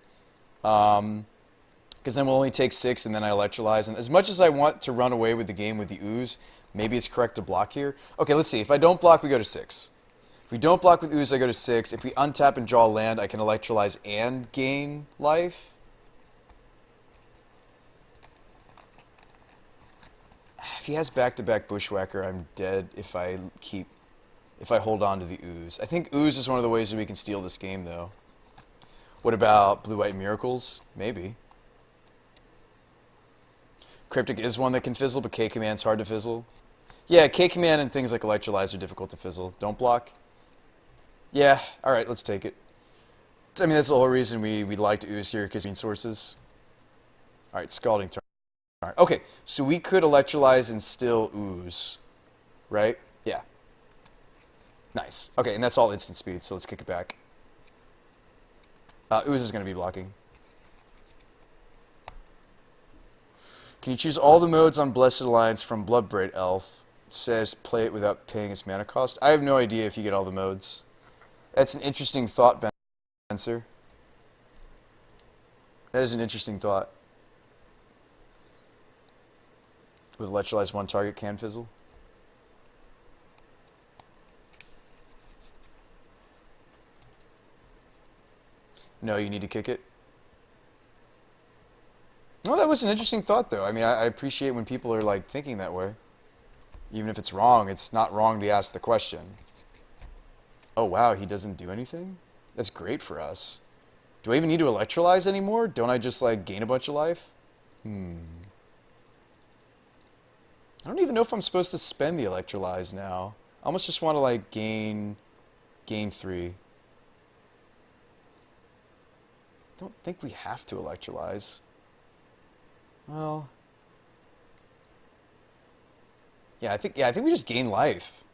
Because then we'll only take 6 and then I Electrolyze. And as much as I want to run away with the game with the Ooze, maybe it's correct to block here. Okay, let's see. If I don't block, we go to 6. If we don't block with Ooze, I go to 6. If we untap and draw land, I can Electrolyze and gain life. If he has back-to-back Bushwhacker, I'm dead if I hold on to the Ooze. I think Ooze is one of the ways that we can steal this game, though. What about Blue-White Miracles? Maybe. Cryptic is one that can fizzle, but K-Command's hard to fizzle. Yeah, K-Command and things like Electrolyze are difficult to fizzle. Don't block. Yeah, alright, let's take it. I mean, that's the whole reason we liked Ooze here, because green sources. Alright, Scalding Tarn. Alright, okay, so we could Electrolyze and still Ooze, right? Yeah. Nice. Okay, and that's all instant speed, so let's kick it back. Ooze is going to be blocking. Can you choose all the modes on Blessed Alliance from Bloodbraid Elf? It says play it without paying its mana cost. I have no idea if you get all the modes. That's an interesting thought, Spencer. That is an interesting thought. With Electrolyze, 1 target can fizzle. No, you need to kick it. Well, that was an interesting thought, though. I mean, I appreciate when people are, like, thinking that way. Even if it's wrong, it's not wrong to ask the question. Oh, wow, he doesn't do anything? That's great for us. Do I even need to Electrolyze anymore? Don't I just, like, gain a bunch of life? I don't even know if I'm supposed to spend the Electrolyze now. I almost just want to, like, gain 3. Don't think we have to Electrolyze. Well, I think we just gain life.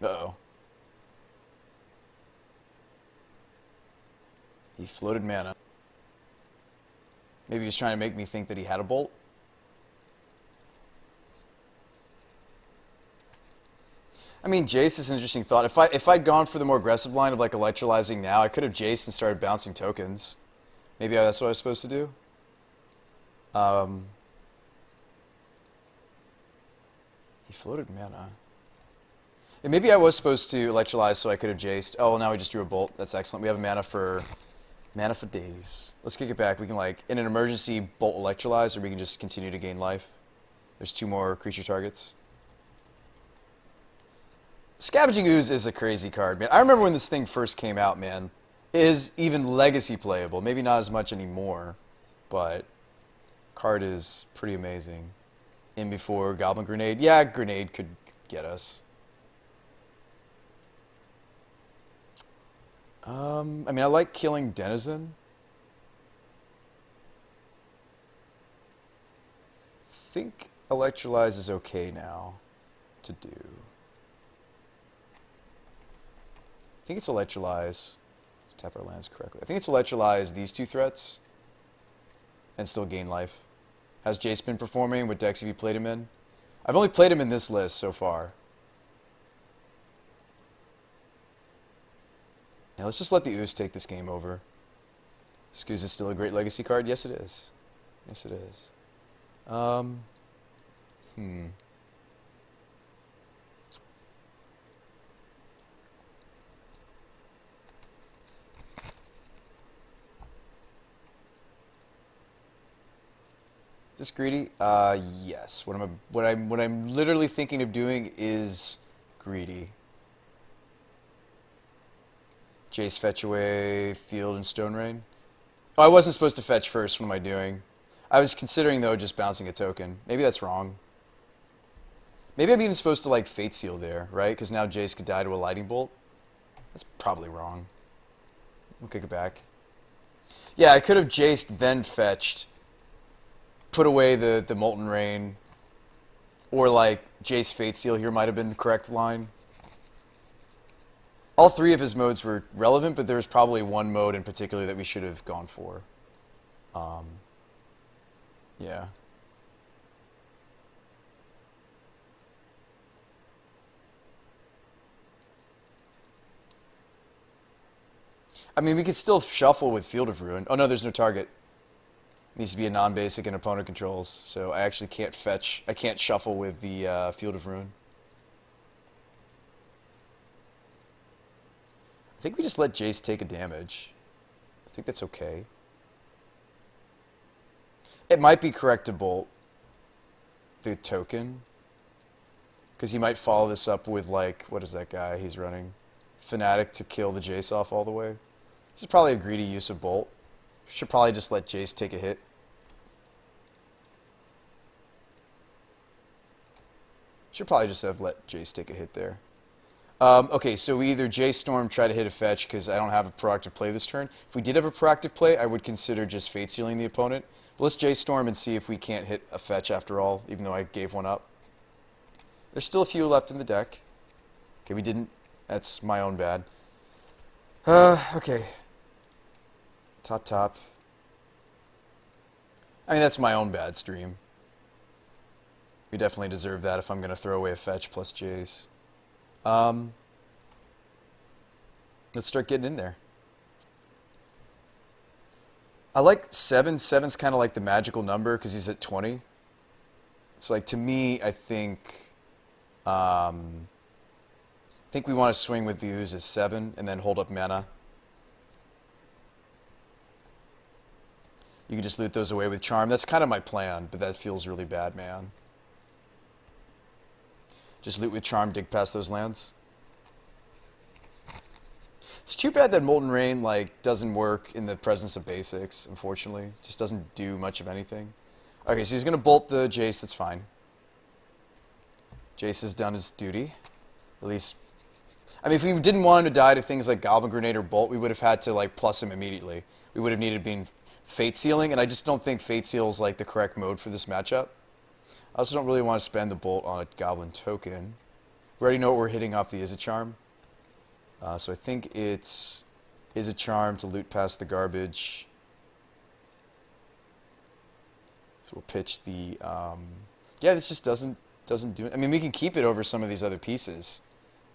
Uh-oh. He floated mana. Maybe he was trying to make me think that he had a bolt. I mean, Jace is an interesting thought. If I'd gone for the more aggressive line of like Electrolyzing now, I could have Jaced and started bouncing tokens. Maybe that's what I was supposed to do. He floated mana. Yeah, maybe I was supposed to Electrolyze so I could have Jaced. Oh, well, now we just drew a bolt. That's excellent. We have a mana for Mana for days. Let's kick it back. We can, like, in an emergency, bolt electrolyze, or we can just continue to gain life. There's 2 more creature targets. Scavenging Ooze is a crazy card, man. I remember when this thing first came out, man. It is even legacy playable. Maybe not as much anymore, but card is pretty amazing. In before Goblin Grenade. Yeah, Grenade could get us. I mean, I like killing Denizen. I think Electrolyze is okay now to do. I think it's Electrolyze. Let's tap our lands correctly. I think it's Electrolyze these 2 threats and still gain life. How's Jace been performing? What decks have you played him in? I've only played him in this list so far. Now let's just let the Ooze take this game over. Scooz is still a great legacy card? Yes, it is. Yes, it is. Is this greedy? Yes. What I'm literally thinking of doing is greedy. Jace fetch away Field and Stone Rain. Oh, I wasn't supposed to fetch first. What am I doing? I was considering, though, just bouncing a token. Maybe that's wrong. Maybe I'm even supposed to, like, Fate Seal there, right? Because now Jace could die to a Lightning Bolt. That's probably wrong. We'll kick it back. Yeah, I could have Jaced, then fetched. Put away the Molten Rain. Or, like, Jace Fate Seal here might have been the correct line. All 3 of his modes were relevant, but there's probably one mode in particular that we should have gone for. Yeah. I mean, we could still shuffle with Field of Ruin. Oh, no, there's no target. It needs to be a non-basic and opponent controls, so I actually can't fetch. I can't shuffle with the Field of Ruin. I think we just let Jace take a damage. I think that's okay. It might be correct to bolt the token, because he might follow this up with, like, what is that guy he's running? Fanatic to kill the Jace off all the way. This is probably a greedy use of bolt. Should probably just let Jace take a hit. Should probably just have let Jace take a hit there. Okay, so we either Jace Storm, try to hit a fetch because I don't have a proactive play this turn. If we did have a proactive play, I would consider just Fate Sealing the opponent. But let's Jace Storm and see if we can't hit a fetch after all, even though I gave one up. There's still a few left in the deck. Okay, we didn't. That's my own bad. Okay. Top. I mean, that's my own bad stream. We definitely deserve that if I'm going to throw away a fetch plus Jace. Let's start getting in there. I like 7. 7's kind of like the magical number because he's at 20. So, like, to me, I think we want to swing with the Ooze as 7 and then hold up mana. You can just loot those away with Charm. That's kind of my plan, but that feels really bad, man. Just loot with Charm, dig past those lands. It's too bad that Molten Rain, like, doesn't work in the presence of basics, unfortunately. It just doesn't do much of anything. Okay, so he's going to bolt the Jace, that's fine. Jace has done his duty. At least, I mean, if we didn't want him to die to things like Goblin Grenade or Bolt, we would have had to, like, plus him immediately. We would have needed being Fate Sealing, and I just don't think Fate Seal is, like, the correct mode for this matchup. I also don't really want to spend the Bolt on a Goblin token. We already know what we're hitting off the Is-a-Charm. So I think it's Is-a-Charm to loot past the garbage. So we'll pitch the... yeah, this just doesn't do it. I mean, we can keep it over some of these other pieces.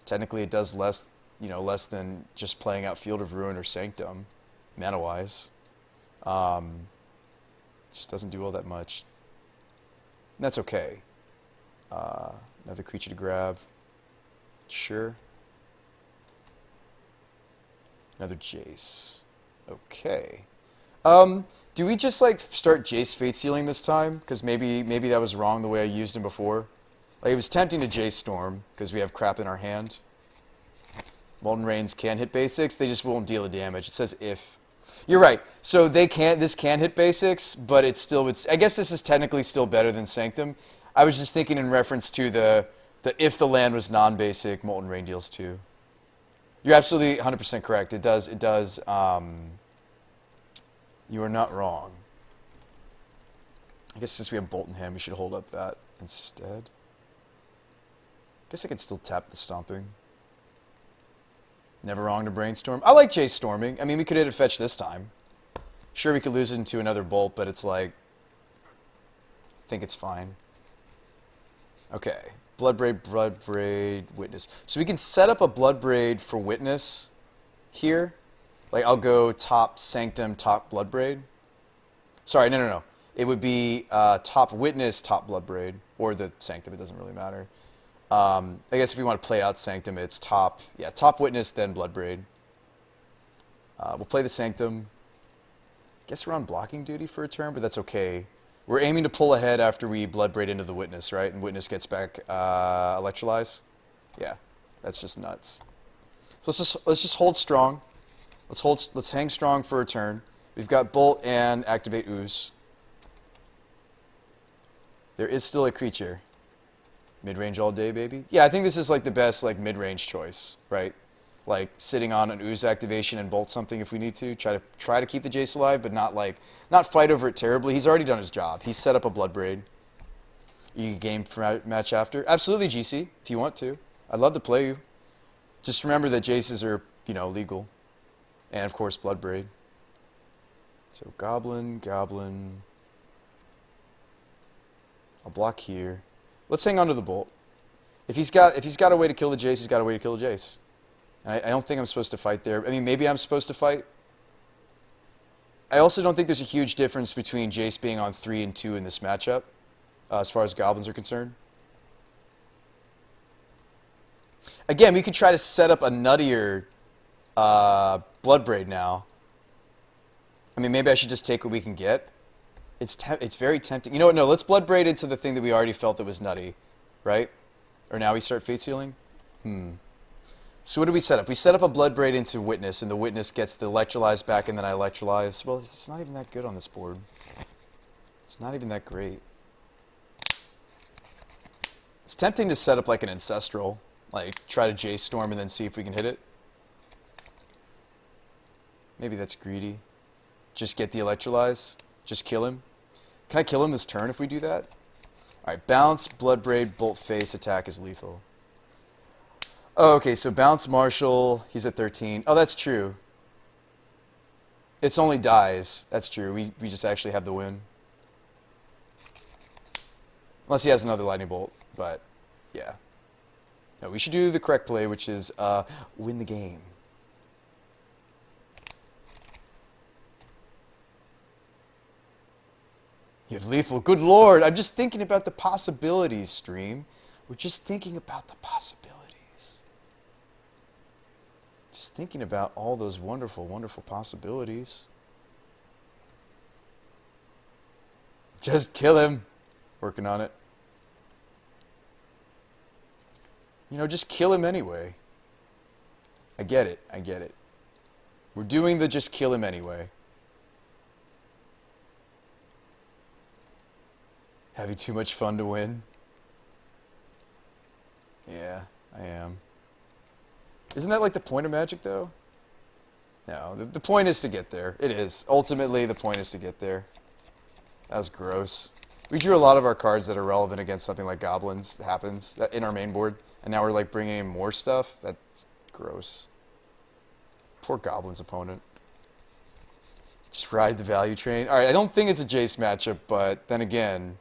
Technically, it does less, less than just playing out Field of Ruin or Sanctum, mana-wise. Just doesn't do all that much. And that's okay. Another creature to grab. Sure. Another Jace. Okay. Do we just like start Jace Fate Sealing this time? Because maybe that was wrong the way I used him before. Like it was tempting to Jace Storm because we have crap in our hand. Molten Rains can hit basics, they just won't deal the damage. It says if. You're right. So they can't. This can hit basics, but it's still. I guess this is technically still better than Sanctum. I was just thinking in reference to the if the land was non-basic, Molten Rain deals 2. You're absolutely 100% correct. It does. It does. You are not wrong. I guess since we have Bolt in hand, we should hold up that instead. I guess I could still tap the Stomping. Never wrong to Brainstorm. I like Jace Storming. I mean, we could hit a fetch this time. Sure, we could lose it into another Bolt, but it's like... I think it's fine. Okay. Bloodbraid, Witness. So we can set up a Bloodbraid for Witness here. Like, I'll go top Sanctum, top Bloodbraid. Sorry, no. It would be top Witness, top Bloodbraid. Or the Sanctum, it doesn't really matter. I guess if we want to play out Sanctum, it's top Witness, then Bloodbraid. We'll play the Sanctum. Guess we're on blocking duty for a turn, but that's okay. We're aiming to pull ahead after we Bloodbraid into the Witness, right? And Witness gets back Electrolyze. Yeah, that's just nuts. So let's just hold strong. Let's hang strong for a turn. We've got Bolt and Activate Ooze. There is still a creature. Mid-range all day, baby. Yeah, I think this is like the best like mid-range choice, right? Like sitting on an Ooze activation and Bolt something if we need to. Try to keep the Jace alive, but not fight over it terribly. He's already done his job. He's set up a Bloodbraid. You can game for match after. Absolutely, GC, if you want to. I'd love to play you. Just remember that Jaces are, legal. And of course, Bloodbraid. So Goblin. I'll block here. Let's hang on to the Bolt. If he's got a way to kill the Jace, he's got a way to kill the Jace. And I don't think I'm supposed to fight there. I mean, maybe I'm supposed to fight. I also don't think there's a huge difference between Jace being on 3 and 2 in this matchup, as far as Goblins are concerned. Again, we could try to set up a nuttier Bloodbraid now. I mean, maybe I should just take what we can get. It's very tempting. You know what? No, let's Bloodbraid into the thing that we already felt that was nutty, right? Or now we start Fate Sealing? So what do we set up? We set up a Bloodbraid into Witness, and the Witness gets the Electrolyze back, and then I Electrolyze. Well, it's not even that good on this board. It's not even that great. It's tempting to set up like an Ancestral. Like, try to Jace Storm and then see if we can hit it. Maybe that's greedy. Just get the Electrolyze. Just kill him. Can I kill him this turn if we do that? Alright, bounce, Bloodbraid, Bolt Face, attack is lethal. Oh, okay, so bounce Marshall, he's at 13. Oh, that's true. It's only dies. That's true. We just actually have the win. Unless he has another Lightning Bolt, but yeah. No, we should do the correct play, which is win the game. You have lethal. Good lord. I'm just thinking about the possibilities, stream. We're just thinking about the possibilities. Just thinking about all those wonderful, wonderful possibilities. Just kill him. Working on it. Just kill him anyway. I get it. I get it. We're doing the just kill him anyway. Having too much fun to win? Yeah, I am. Isn't that like the point of Magic, though? No, the point is to get there. It is. Ultimately, the point is to get there. That was gross. We drew a lot of our cards that are relevant against something like Goblins. It happens in our main board. And now we're like bringing in more stuff. That's gross. Poor Goblins opponent. Just ride the value train. Alright, I don't think it's a Jace matchup, but then again...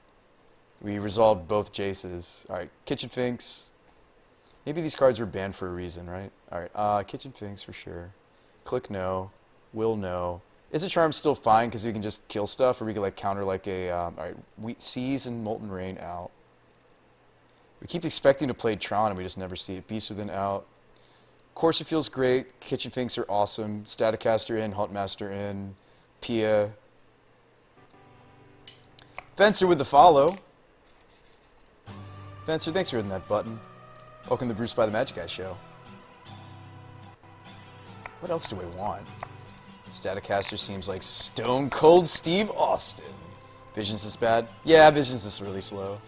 We resolved both Jaces. Alright, Kitchen Finks. Maybe these cards were banned for a reason, right? Alright, Kitchen Finks for sure. Click no. Will no. Is a Charm still fine because we can just kill stuff, or we can like counter like a... Alright, Seize and Molten Rain out. We keep expecting to play Tron and we just never see it. Beast Within out. Courser feels great. Kitchen Finks are awesome. Staticaster in, Huntmaster in, Pia. Fencer with the follow. Fencer, thanks for hitting that button. Welcome to the Bruce by the Magic Guy show. What else do we want? Staticaster seems like Stone Cold Steve Austin. Visions is bad? Yeah, Visions is really slow.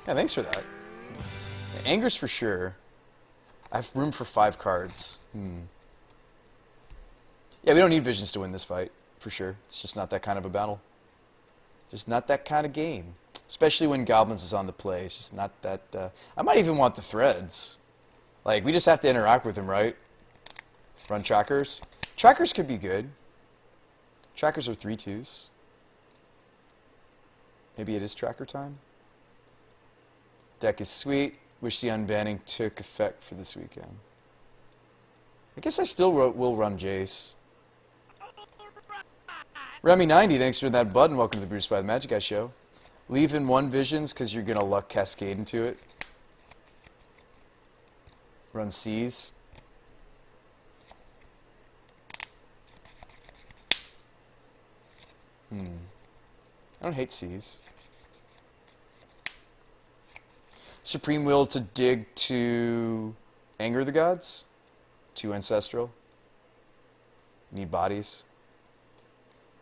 Yeah, thanks for that. Anger's for sure. I have room for 5 cards. Yeah, we don't need Visions to win this fight, for sure. It's just not that kind of a battle. Just not that kind of game. Especially when Goblins is on the play. It's just not that... I might even want the Threads. Like, we just have to interact with them, right? Run Trackers. Trackers could be good. Trackers are 3/2s. Maybe it is Tracker time. Deck is sweet. Wish the unbanning took effect for this weekend. I guess I still will run Jace. Remy90, thanks for that button. Welcome to the Bruce by the Magic Guy show. Leave in 1 Visions because you're going to luck Cascade into it. Run C's. I don't hate C's. Supreme Will to dig to Anger the Gods. 2 Ancestral. Need bodies.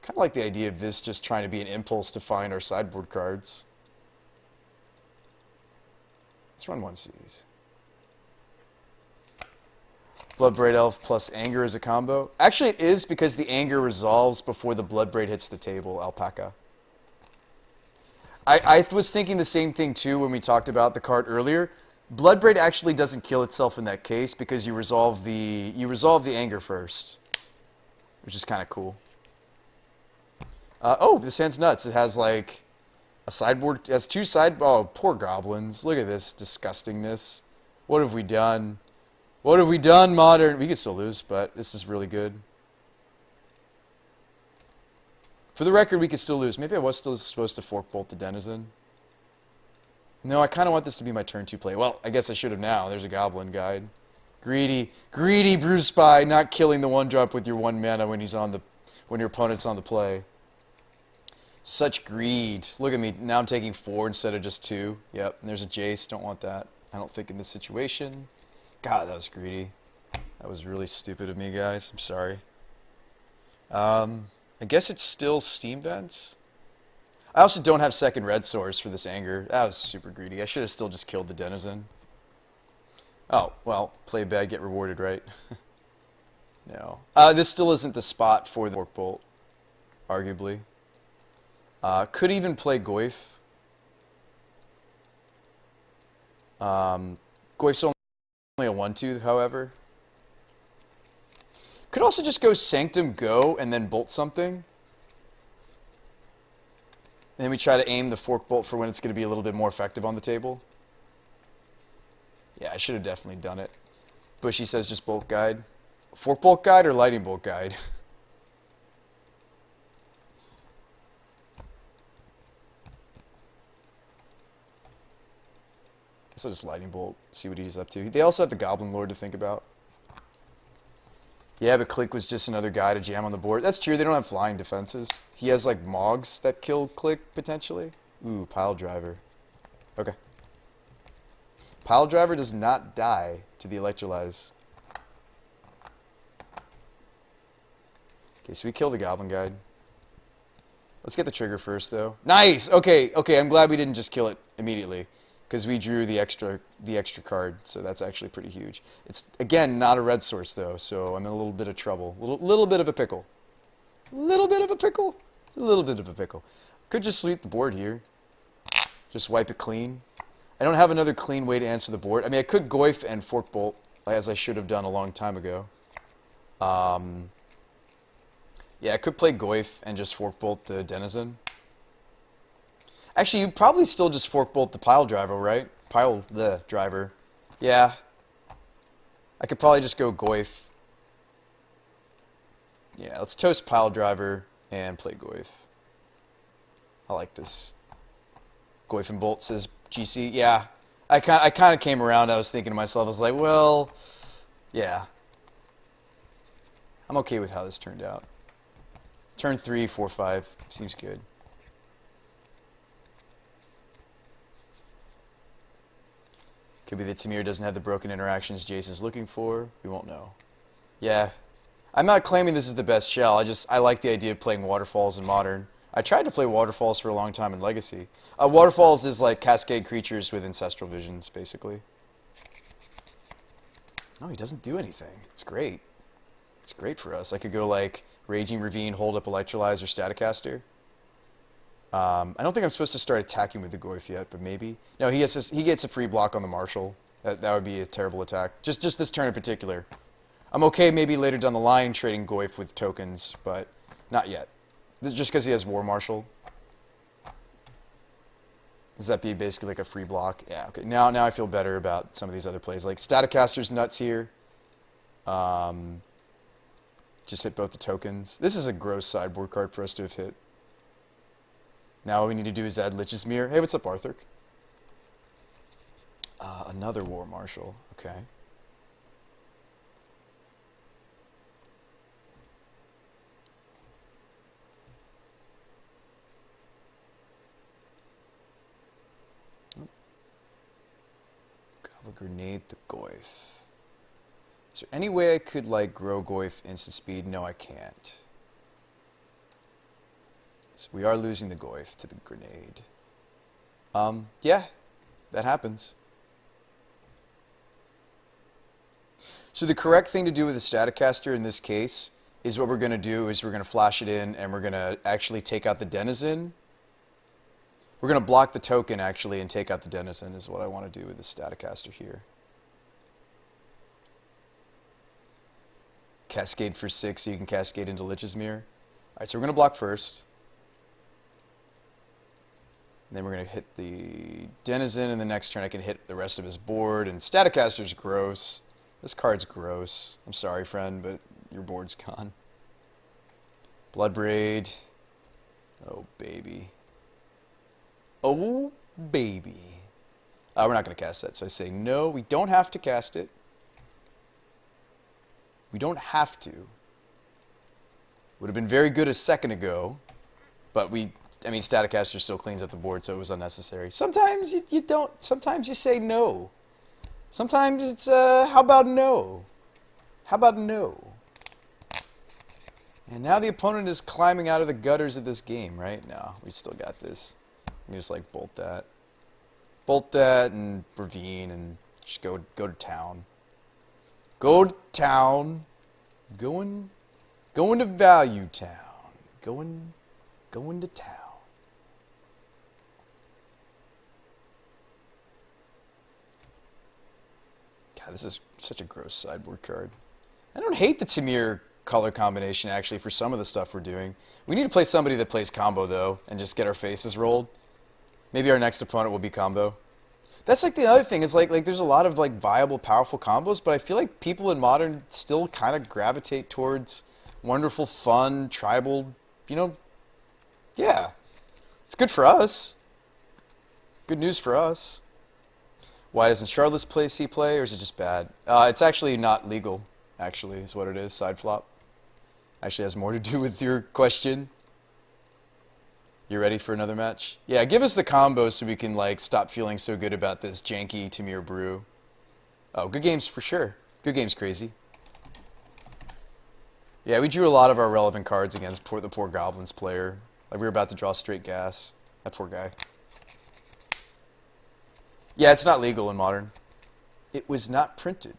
Kind of like the idea of this just trying to be an impulse to find our sideboard cards. Let's run 1 C's. Bloodbraid Elf plus Anger is a combo. Actually, it is because the Anger resolves before the Bloodbraid hits the table, Alpaca. I was thinking the same thing, too, when we talked about the card earlier. Bloodbraid actually doesn't kill itself in that case because you resolve the Anger first, which is kind of cool. Oh, this hand's nuts. It has, like, a sideboard. It has 2 side... Oh, poor Goblins. Look at this disgustingness. What have we done? What have we done, Modern? We could still lose, but this is really good. For the record, we could still lose. Maybe I was still supposed to Fork Bolt the Denizen. No, I kind of want this to be my turn 2 play. Well, I guess I should have now. There's a Goblin guide. Greedy Brew Spy, not killing the 1-drop with your 1 mana when your opponent's on the play. Such greed. Look at me. Now I'm taking 4 instead of just 2. Yep, and there's a Jace. Don't want that. I don't think in this situation. God, that was greedy. That was really stupid of me, guys. I'm sorry. I guess it's still Steam Vents. I also don't have second red source for this Anger. That was super greedy. I should have still just killed the Denizen. Oh, well, play bad, get rewarded, right? No. This still isn't the spot for the Fork Bolt, arguably. Could even play Goyf. Goyf's only a 1/2, however. Could also just go Sanctum Go and then bolt something. And then we try to aim the Fork Bolt for when it's going to be a little bit more effective on the table. Yeah, I should have definitely done it. Bushy says just Bolt Guide. Fork Bolt Guide or Lightning Bolt Guide? Guess I'll just Lightning Bolt, see what he's up to. They also have the Goblin Lord to think about. Yeah, but Click was just another guy to jam on the board. That's true, they don't have flying defenses. He has like Mogs that kill Click, potentially. Ooh, Pile Driver. Okay. Pile Driver does not die to the Electrolyze. Okay, so we kill the Goblin Guide. Let's get the trigger first, though. Nice! Okay, I'm glad we didn't just kill it immediately. Because we drew the extra card, so that's actually pretty huge. It's, again, not a red source, though, so I'm in a little bit of trouble. Little bit of a pickle. Little bit of a pickle? A little bit of a pickle. Could just sweep the board here. Just wipe it clean. I don't have another clean way to answer the board. I mean, I could Goyf and Fork Bolt, as I should have done a long time ago. Yeah, I could play Goyf and just Fork Bolt the Denizen. Actually, you'd probably still just Fork Bolt the Pile Driver, right? The Driver. Yeah. I could probably just go Goyf. Yeah, let's toast Pile Driver and play Goyf. I like this. Goyf and Bolt says GC. Yeah. I kind of came around. I was thinking to myself, I was like, well, yeah, I'm okay with how this turned out. Turn 3, 4, 5 seems good. Could be that Tamir doesn't have the broken interactions Jace is looking for. We won't know. Yeah. I'm not claiming this is the best shell. I like the idea of playing Waterfalls in Modern. I tried to play Waterfalls for a long time in Legacy. Waterfalls is like Cascade creatures with Ancestral Visions, basically. No, he doesn't do anything. It's great. It's great for us. I could go like Raging Ravine, Hold Up Electrolyze, or Staticaster. I don't think I'm supposed to start attacking with the Goyf yet, but maybe. No, he gets a free block on the Marshal. That would be a terrible attack. Just this turn in particular. I'm okay maybe later down the line trading Goyf with tokens, but not yet. Just because he has War Marshal. Does that be basically like a free block? Yeah, okay. Now I feel better about some of these other plays. Like Staticaster's nuts here. Just hit both the tokens. This is a gross sideboard card for us to have hit. Now all we need to do is add Lich's Mirror. Hey, what's up, Arthur? Another War Marshal. Okay. I'll grenade the Goyf. Is there any way I could like grow Goyf instant speed? No, I can't. So we are losing the Goyf to the grenade. Yeah, that happens. So the correct thing to do with a Staticaster in this case is what we're going to do is we're going to flash it in and we're going to actually take out the Denizen. We're going to block the token actually and take out the Denizen is what I want to do with the Staticaster here. Cascade for 6 so you can cascade into Lich's Mirror. Alright, so we're going to block first. And then we're going to hit the Denizen, and the next turn I can hit the rest of his board. And Staticaster's gross. This card's gross. I'm sorry, friend, but your board's gone. Bloodbraid. Oh, baby. Oh, baby. We're not going to cast that, so I say no, we don't have to cast it. We don't have to. Would have been very good a second ago, but I mean, Staticaster still cleans up the board, so it was unnecessary. Sometimes you don't. Sometimes you say no. Sometimes it's, how about no? How about no? And now the opponent is climbing out of the gutters of this game, right? No, we still got this. We just, like, bolt that. Bolt that and Ravine and just go to town. Go to town. Going to Value Town. Going to town. God, this is such a gross sideboard card. I don't hate the Tamir color combination, actually, for some of the stuff we're doing. We need to play somebody that plays combo, though, and just get our faces rolled. Maybe our next opponent will be combo. That's like the other thing. Is like there's a lot of like viable, powerful combos, but I feel like people in Modern still kind of gravitate towards wonderful, fun, tribal, yeah. It's good for us. Good news for us. Why doesn't Charlotte's play C-play, or is it just bad? It's actually not legal, actually, is what it is, side flop. Actually has more to do with your question. You ready for another match? Yeah, give us the combo so we can like stop feeling so good about this janky Tamir brew. Oh, good games for sure. Good games, crazy. Yeah, we drew a lot of our relevant cards against the poor Goblins player. Like we were about to draw straight gas. That poor guy. Yeah, it's not legal in Modern. It was not printed.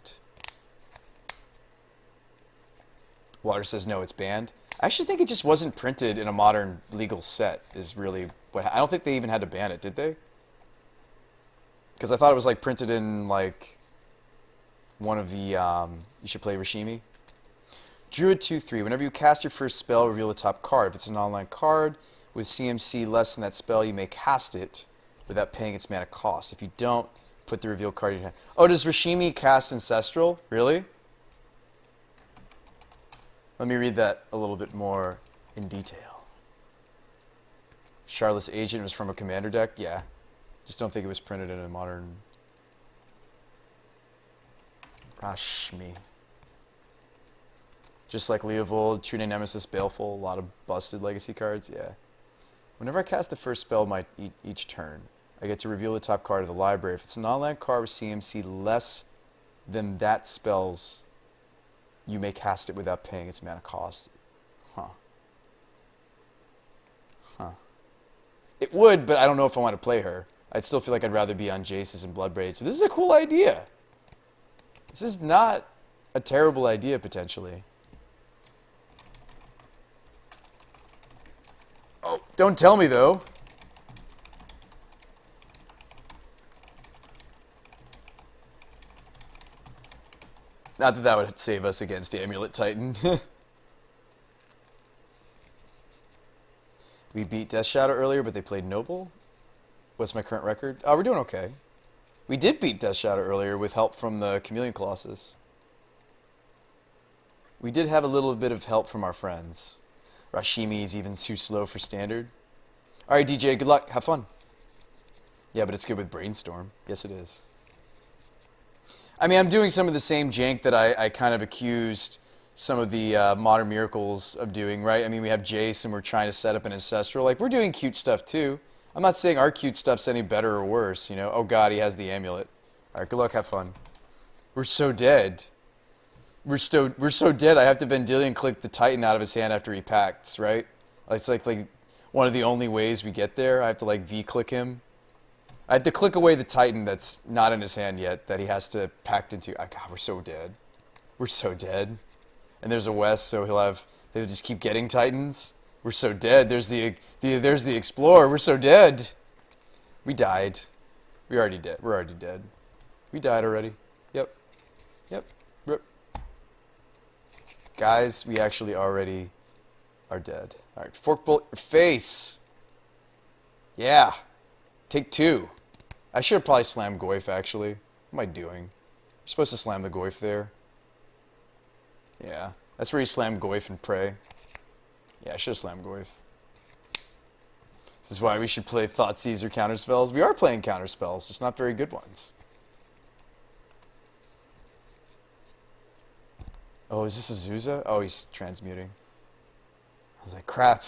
Water says no, it's banned. I actually think it just wasn't printed in a Modern legal set is really what I don't think they even had to ban it, did they? Because I thought it was like printed in like one of the you should play Rashimi. Druid 2/3. Whenever you cast your first spell, reveal the top card. If it's an online card with CMC less than that spell, you may cast it without paying its mana cost. If you don't, put the reveal card in your hand. Oh, does Rashimi cast Ancestral? Really? Let me read that a little bit more in detail. Charlotte's Agent was from a commander deck? Yeah. Just don't think it was printed in a Modern Rashmi. Just like Leovold, True Name Nemesis, Baleful, a lot of busted legacy cards, yeah. Whenever I cast the first spell each turn, I get to reveal the top card of the library. If it's a non-land card with CMC less than that spell's, you may cast it without paying its mana cost. Huh. Huh. It would, but I don't know if I want to play her. I'd still feel like I'd rather be on Jace's and Bloodbraids. But this is a cool idea. This is not a terrible idea, potentially. Oh, don't tell me, though. Not that that would save us against Amulet Titan. We beat Death Shadow earlier, but they played Noble. What's my current record? Oh, we're doing okay. We did beat Death Shadow earlier with help from the Chameleon Colossus. We did have a little bit of help from our friends. Rashimi is even too slow for standard. Alright, DJ, good luck. Have fun. Yeah, but it's good with Brainstorm. Yes, it is. I mean, I'm doing some of the same jank that I kind of accused some of the Modern Miracles of doing, right? I mean, we have Jace and we're trying to set up an Ancestral. Like, we're doing cute stuff too. I'm not saying our cute stuff's any better or worse, you know? Oh god, he has the amulet. Alright, good luck, have fun. We're so dead. We're so dead, I have to Vendilion click the Titan out of his hand after he pacts, right? It's like one of the only ways we get there. I have to like V-click him. I have to click away the Titan that's not in his hand yet, that he has to pact into. Oh, god, we're so dead. We're so dead. And there's a West, so he'll just keep getting Titans. We're so dead. There's the Explorer. We're so dead. We died. We're already dead. We're already dead. We died already. Yep. Yep. Rip. Guys, we actually already are dead. Alright, Fork Bolt your face. Yeah. Take two. I should have probably slammed Goyf, actually. What am I doing? You're supposed to slam the Goyf there. Yeah. That's where you slam Goyf and pray. Yeah, I should have slammed Goyf. This is why we should play Thoughtseize or counterspells. We are playing counterspells, just not very good ones. Oh, is this Azusa? Oh, he's transmuting. I was like, crap.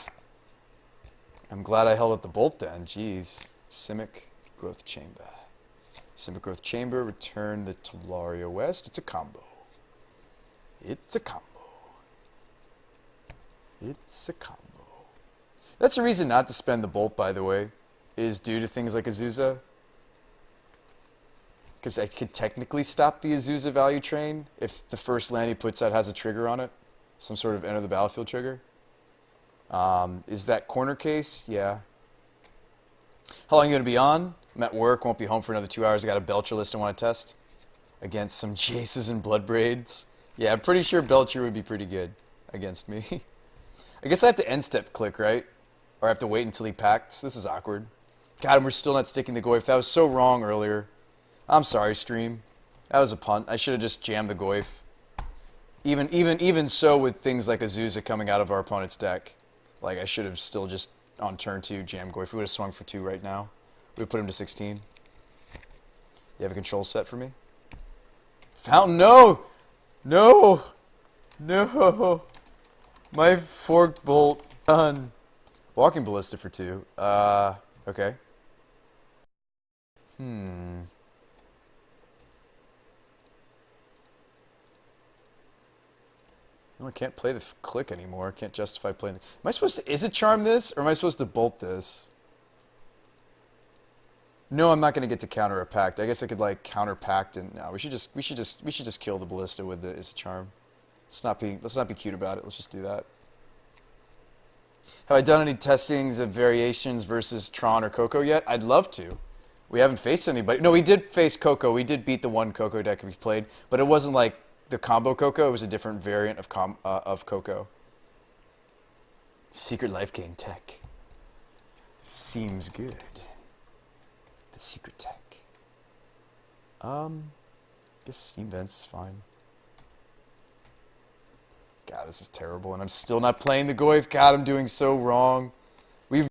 I'm glad I held up the bolt then. Jeez. Simic Growth Chamber. Simic Growth Chamber, return the Talaria West. It's a combo. It's a combo. It's a combo. That's a reason not to spend the bolt, by the way, is due to things like Azusa. Because I could technically stop the Azusa value train if the first land he puts out has a trigger on it. Some sort of enter the battlefield trigger. Is that corner case? Yeah. How long are you going to be on? I'm at work, won't be home for another 2 hours. I got a Belcher list I want to test against some Jaces and Bloodbraids. Yeah, I'm pretty sure Belcher would be pretty good against me. I guess I have to end step click, right? Or I have to wait until he pacts. This is awkward. God, and we're still not sticking the Goyf. That was so wrong earlier. I'm sorry, stream. That was a punt. I should have just jammed the Goyf. Even so, with things like Azusa coming out of our opponent's deck, like I should have still just on turn 2 jammed Goyf. We would have swung for 2 right now. We would put him to 16. You have a control set for me? Fountain, no! No! No! My Forked Bolt done. Walking Ballista for 2. Okay. No, I can't play the click anymore. I can't justify playing. Am I supposed to? Is it charm this, or am I supposed to bolt this? No, I'm not going to get to counter a pact. I guess I could like counter pact, and no, we should just kill the ballista with the is a charm. Let's not be cute about it. Let's just do that. Have I done any testings of variations versus Tron or Coco yet? I'd love to. We haven't faced anybody. No, we did face Coco. We did beat the one Coco deck we played, but it wasn't like the combo Coco. It was a different variant of Coco. Secret Life Gain tech. Seems good. The secret tech. Guess Steam Vents is fine. God, this is terrible, and I'm still not playing the Goyf. God, I'm doing so wrong.